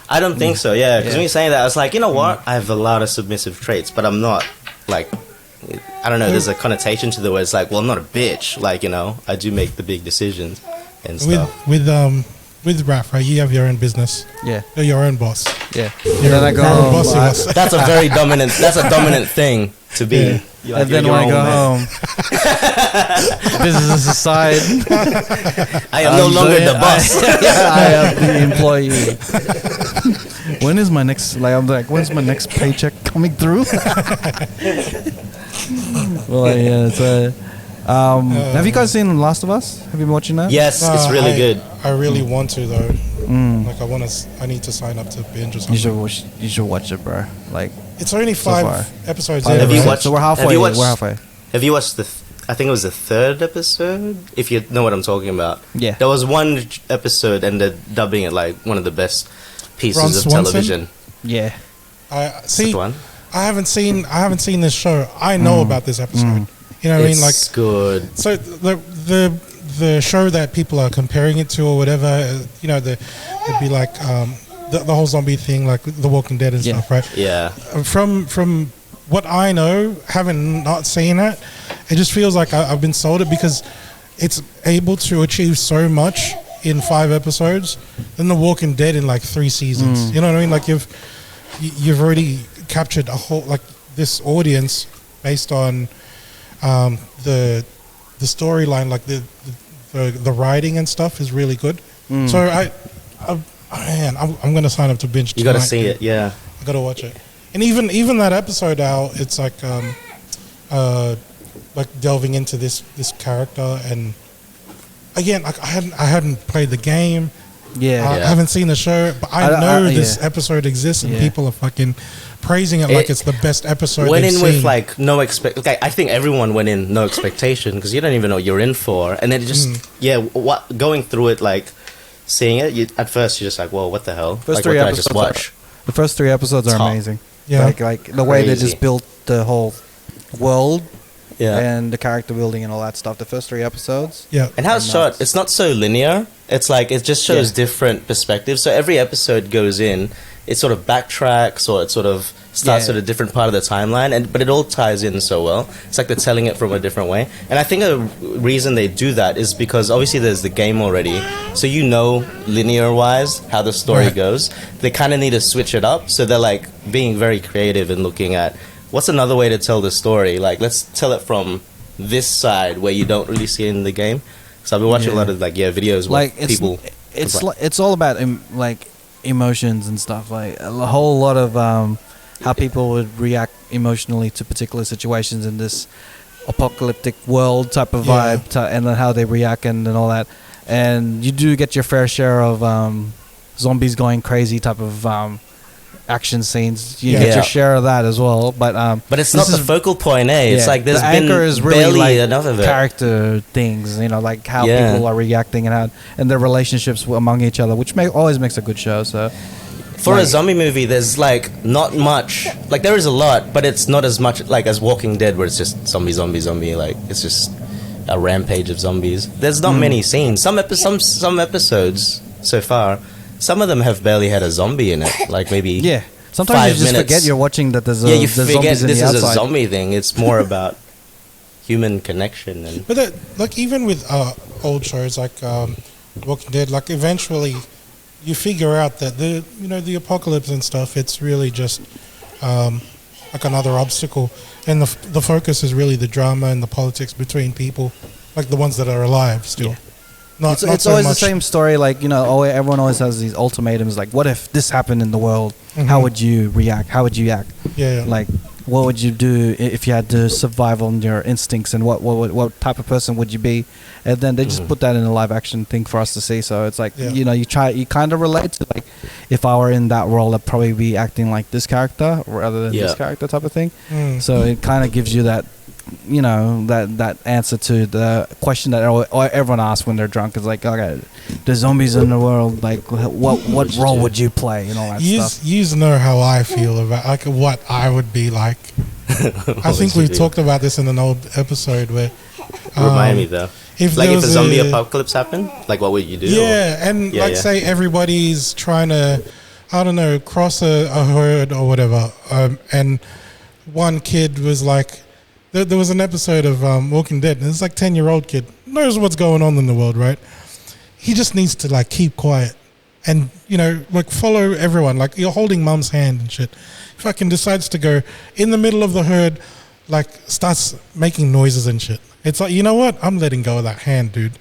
I don't think so. Yeah, because Yeah. when you're saying that, I was like, you know what? I have a lot of submissive traits, but I'm not like. I don't know. There's a connotation to the word. It's like, well, I'm not a bitch. Like, I do make the big decisions and stuff. With Raph, right? You have your own business. Yeah, You're your own boss. yeah. You're And then I go your own home. bossy boss. That's a very dominant. That's a dominant thing to be. Yeah. And then when I go home, business aside, I am no longer the boss. I am the employee. When's my next paycheck coming through? Well, yeah. So, have you guys seen Last of Us? Have you been watching that? Yes, it's really good. I really want to though. Like I need to sign up to binge or something. You should watch it, bro. Like, It's only So 5 far. episodes. Have in, you right? watched- So we're halfway. have you watched- We're halfway. Have you watched I think it was the third episode. If you know what I'm talking about. Yeah. There was one episode, and they're dubbing it like one of the best pieces Ron of Swanson? television. Yeah. I Is that see. the one? I haven't seen this show. I know about this episode. You know what I mean? Like, It's good. so the show that people are comparing it to or whatever, it'd be like the whole zombie thing, like The Walking Dead and Yeah. stuff, right? Yeah. From what I know, having not seen it, it just feels like I've been sold it because it's able to achieve so much in 5 episodes than The Walking Dead in like 3 seasons. You know what I mean? Like you've already captured a whole like this audience based on the storyline, like the writing and stuff is really good. So I'm gonna sign up to binge. You got to tonight, see dude. it. Yeah. I gotta watch it. And even that episode now, it's like delving into this character, and again, like I hadn't played the game. Yeah. I haven't seen the show, but I know this yeah. episode exists, and Yeah. people are fucking praising it like it's the best episode. Went they've in seen. with like no Okay, I think everyone went in no expectation because you don't even know what you're in for, and then it just what going through it like seeing it. At first you're just like, whoa, what the hell? First Like, 3 what did I episodes just watch? The first 3 episodes are Top. amazing. Yeah. Like the way they Crazy. just built the whole world Yeah. and the character building and all that stuff. The first 3 episodes. Yeah. And how it's shot, it's not so linear. It's like it just shows different perspectives. So every episode goes in, it sort of backtracks or it sort of starts at a different part of the timeline, but it all ties in so well. It's like they're telling it from a different way. And I think a reason they do that is because obviously there's the game already, so linear wise how the story Right. goes. They kind of need to switch it up, so they're like being very creative and looking at what's another way to tell the story. Like let's tell it from this side where you don't really see it in the game. So I've been watching a lot of videos Like with people. it's all about like emotions and stuff. Like a whole lot of how people would react emotionally to particular situations in this apocalyptic world type of vibe, and then how they react and all that. And you do get your fair share of zombies going crazy type of action scenes. You get your share of that as well, but it's not the focal point, eh? It's like there's the been anchor is really barely like enough of it. character things, like how people are reacting and their relationships among each other, which always makes a good show. So for a zombie movie, there's like not much. Like there is a lot, but it's not as much like as Walking Dead, where it's just zombie. Like it's just a rampage of zombies. There's not many scenes. Some episodes so far. Some of them have barely had a zombie in it, like maybe sometimes 5 you just minutes. forget you're watching that there's you there's forget zombies in this the is outside. a zombie thing. It's more about human connection. And But like even with old shows like Walking Dead, like eventually you figure out that the apocalypse and stuff, it's really just like another obstacle, and the focus is really the drama and the politics between people, like the ones that are alive still. Yeah. Not It's so always much. the same story. Like, everyone always has these ultimatums. Like, what if this happened in the world? How would you react? How would you act? Yeah. Like, what would you do if you had to survive on your instincts? And what type of person would you be? And then they just put that in a live action thing for us to see. So it's like, you kind of relate to, like, if I were in that role, I'd probably be acting like this character rather than this character type of thing. So it kind of gives you that, that answer to the question that everyone asks when they're drunk. Is like, okay, the zombies in the world, like, what role would you play and all that stuff. You know how I feel about like what I would be like. I think we've talked about this in an old episode where remind me though. If a zombie apocalypse happened, like what would you do? Yeah, and say everybody's trying to, I don't know, cross a herd or whatever, and one kid was like, there was an episode of Walking Dead, and it's like 10-year-old kid knows what's going on in the world, right? He just needs to like keep quiet and like follow everyone. Like you're holding mum's hand and shit. Fucking decides to go in the middle of the herd, like starts making noises and shit. It's like, you know what? I'm letting go of that hand, dude.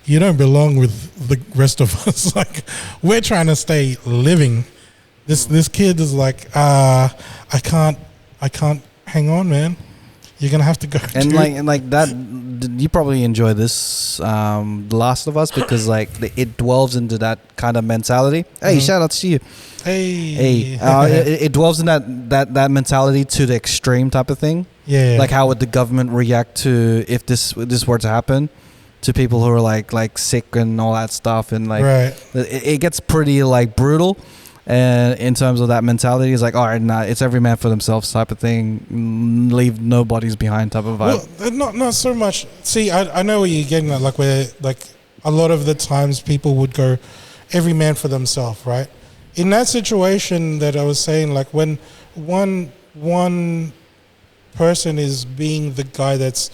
You don't belong with the rest of us. Like we're trying to stay living. This kid is like, I can't hang on, man. You're gonna have to go. And like that, you probably enjoy this, The Last of Us, because like it dwells into that kind of mentality. Hey, shout out to you. Hey. It dwells in that mentality to the extreme type of thing. Yeah. Like how would the government react to if this were to happen to people who are like sick and all that stuff, and like it gets pretty like brutal. And in terms of that mentality, it's like, all right, nah, it's every man for themselves type of thing. Leave no bodies behind type of vibe. Well, not so much. See, I know where you're getting at. Like where like a lot of the times people would go, every man for themselves, right? In that situation that I was saying, like when one person is being the guy that's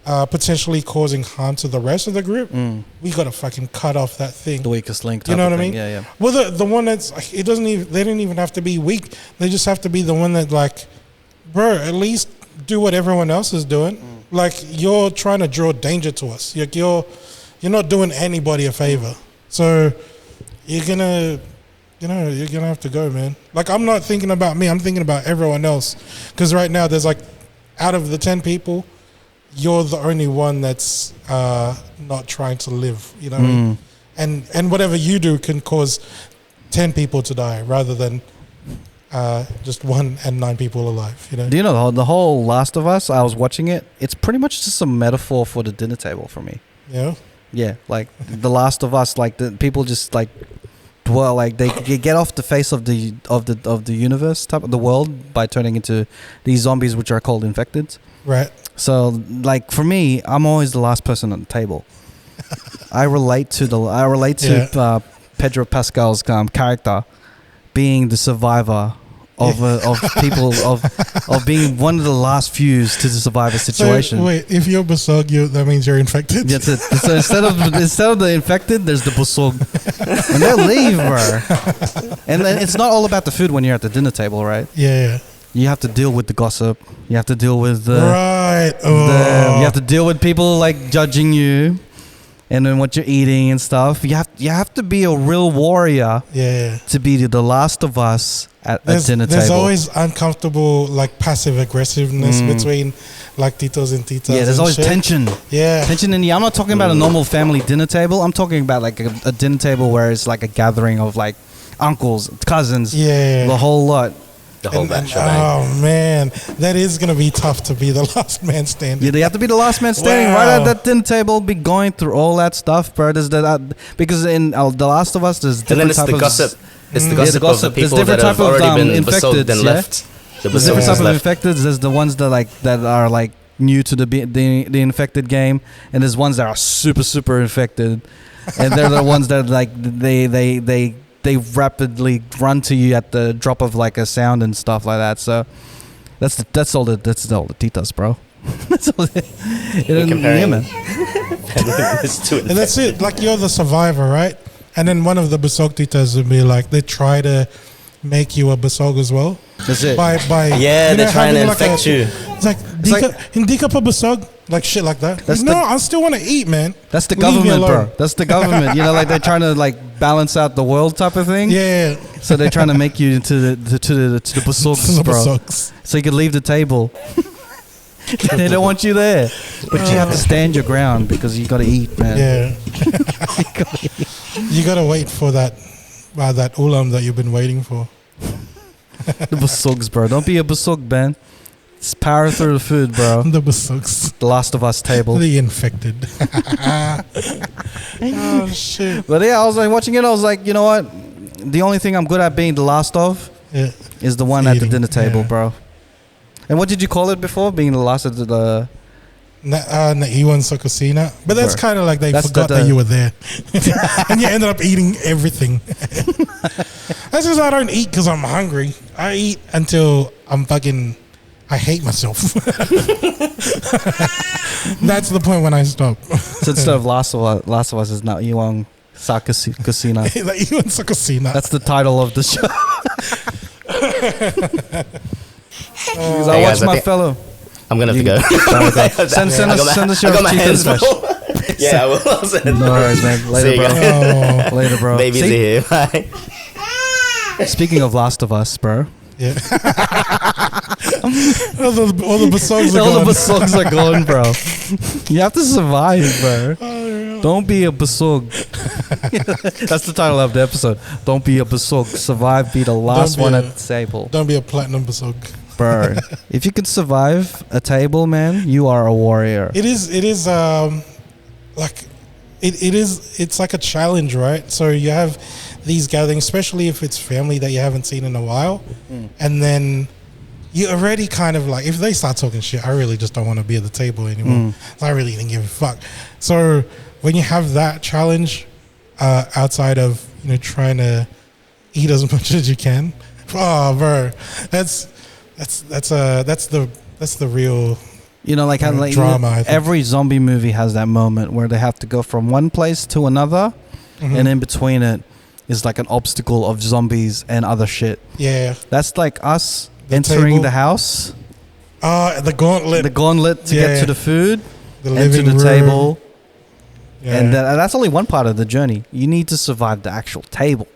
potentially causing harm to the rest of the group, we gotta fucking cut off that thing. The weakest link. You know what I mean? Yeah. Well, the one that's they don't even have to be weak. They just have to be the one that like, bro, at least do what everyone else is doing. Like you're trying to draw danger to us. Like you're not doing anybody a favor. So you're gonna have to go, man. Like I'm not thinking about me. I'm thinking about everyone else. Because right now there's like, out of the 10 people, you're the only one that's not trying to live, you know what I mean? And whatever you do can cause 10 people to die rather than just 1 and 9 people alive, you know? Do you know the whole Last of Us, I was watching it, it's pretty much just a metaphor for the dinner table for me. Yeah? Yeah, like the Last of Us, like the people just like dwell, like they get off the face of the universe, type of the world, by turning into these zombies which are called infected. Right. So, like for me, I'm always the last person on the table. I relate to Pedro Pascal's character being the survivor of people of being one of the last few to survive a situation. So, wait, if you're Basog, that means you're infected. That's it. So instead of the infected, there's the Basog, and they'll leave, bro. And then it's not all about the food when you're at the dinner table, right? Yeah. You have to deal with the gossip. You have to deal with you have to deal with people like judging you, and then what you're eating and stuff. You have to be a real warrior. Yeah. To be the Last of Us at a dinner table. There's always uncomfortable like passive aggressiveness between like titos and titas. Yeah, there's always tension. Yeah. Tension in the. I'm not talking about a normal family dinner table. I'm talking about like a dinner table where it's like a gathering of like uncles, cousins. Yeah. The whole lot. The whole batch. Oh man, that is gonna be tough to be the last man standing. Yeah, they have to be the last man standing right at that dinner table, be going through all that stuff, bro. There's because in The Last of Us, there's different and then it's the gossip. It's the gossip of the people that have already been infected and left. There's different type of infected. There's the ones that are like new to the infected game, and there's ones that are super infected, and they're the ones that like they rapidly run to you at the drop of like a sound and stuff like that. So that's all the titas, bro. That's all it, comparing- man. And that's it. Like you're the survivor, right? And then one of the Basog titas would be like, they try to make you a Basog as well. That's it. By Yeah, they're trying to having infect you. It's like, hindi ka pa Basog? Like shit like that. That's Like, no, I still want to eat, man. That's the Leave me government, alone. bro. That's the government. You know, like they're trying to like balance out the world type of thing. Yeah. So they're trying to make you into the basogs, The bro. Basogs. So you can leave the table. They don't want you there, but you have to stand your ground because you got to eat, man. Yeah. You gotta wait for that ulam that you've been waiting for. The basogs, bro. Don't be a basog, man. Just power through the food, bro. The Basogs. The Last of Us table. The infected. Oh shit. But yeah, I was like watching it. I was like, you know what? The only thing I'm good at being the last of Yeah. is the one at the Eating, dinner table, yeah. bro. And what did you call it before? Being the last of the Naiwan sa kusina. But that's Bro. kind of like they That's forgot the- that you were there. And you ended up eating everything. That's because I don't eat because I'm hungry. I eat until I hate myself. That's the point when I stop. So instead of Last of Us is now Iwang sa Kusina. Naiwan sa kusina. That's the title of the show. Because I Hey, watched guys, I my think- fellow. I'm gonna have to go. Send us your I got my Cheatcoders hands fish. full. Yeah, I will. I'll send No worries, man. See Later, you bro. guys. Oh, Later, bro. Babies are See? here. Bye. Speaking of Last of Us, bro. yeah. all the basogs are All gone. the basogs are gone, bro. You have to survive, bro. Don't be a basog. That's the title of the episode. Don't be a basog. Survive, be the last be one a- at the table. Don't be a platinum basog. Bro, if you can survive a table, man, you are a warrior. It's like a challenge, right? So you have these gatherings, especially if it's family that you haven't seen in a while, and then you already kind of like, if they start talking shit, I really just don't want to be at the table anymore. So I really didn't give a fuck. So when you have that challenge outside of trying to eat as much as you can, oh bro, that's the real You know, like how like drama, I think. every zombie movie has that moment where they have to go from one place to another, and in between it is like an obstacle of zombies and other shit. yeah. That's like us The entering table. the house, The gauntlet, the gauntlet to Yeah. get to the food, the and to living the room. table, Yeah. and that's only one part of the journey. You need to survive the actual table.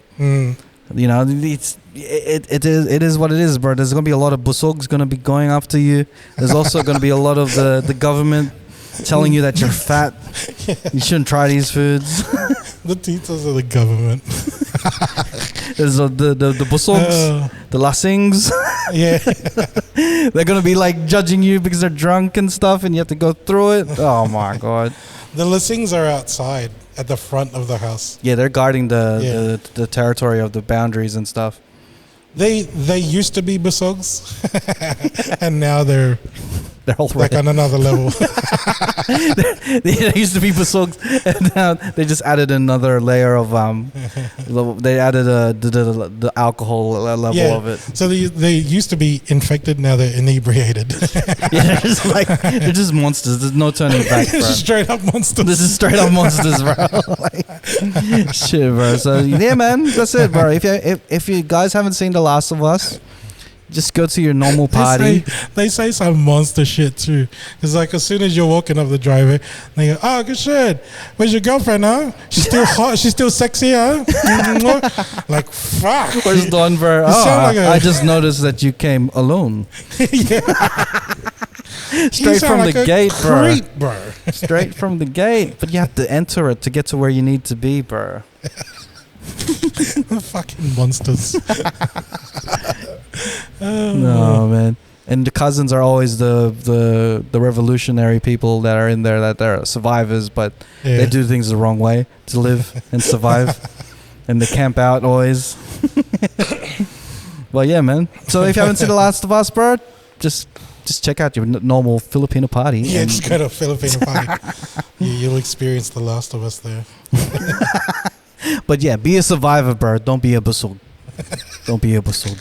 You know, it is what it is, bro. There's gonna be a lot of busogs gonna be going after you. There's also gonna be a lot of the government telling you that you're fat. You shouldn't try these foods. The titas of the government. There's the busogs, the lasings. Yeah. They're gonna be like judging you because they're drunk and stuff, and you have to go through it. Oh my god. The listings are outside at the front of the house. Yeah, they're guarding the territory of the boundaries and stuff. They used to be basogs, and now they're They're all like on another level. They used to be basogs, and now they just added another layer of they added the alcohol level Yeah. of it. So they used to be infected, now they're inebriated. Yeah, they're just monsters. There's no turning back, bro. Straight up monsters. This is straight up monsters, bro. Like, shit, bro. So yeah, man, that's it, bro. If you guys haven't seen The Last of Us, just go to your normal party. They say some monster shit too. It's like as soon as you're walking up the driveway, they go, "Oh, good shit. Where's your girlfriend, huh? She's still hot. She's still sexy, huh?" Like, fuck. Where's Don, bro? You sound like I just noticed that you came alone. Straight from the gate, bro. Creep, bro. Straight from the gate. But you have to enter it to get to where you need to be, bro. Fucking monsters. No, man. And the cousins are always the revolutionary people that are in there, that they're survivors, but Yeah. they do things the wrong way to live and survive. And they camp out always. Well, yeah, man. So if you haven't seen The Last of Us, bro, just check out your normal Filipino party. Yeah, and just go to a Filipino party. You'll experience The Last of Us there. But yeah, be a survivor, bro. Don't be a basog. Don't be a basog.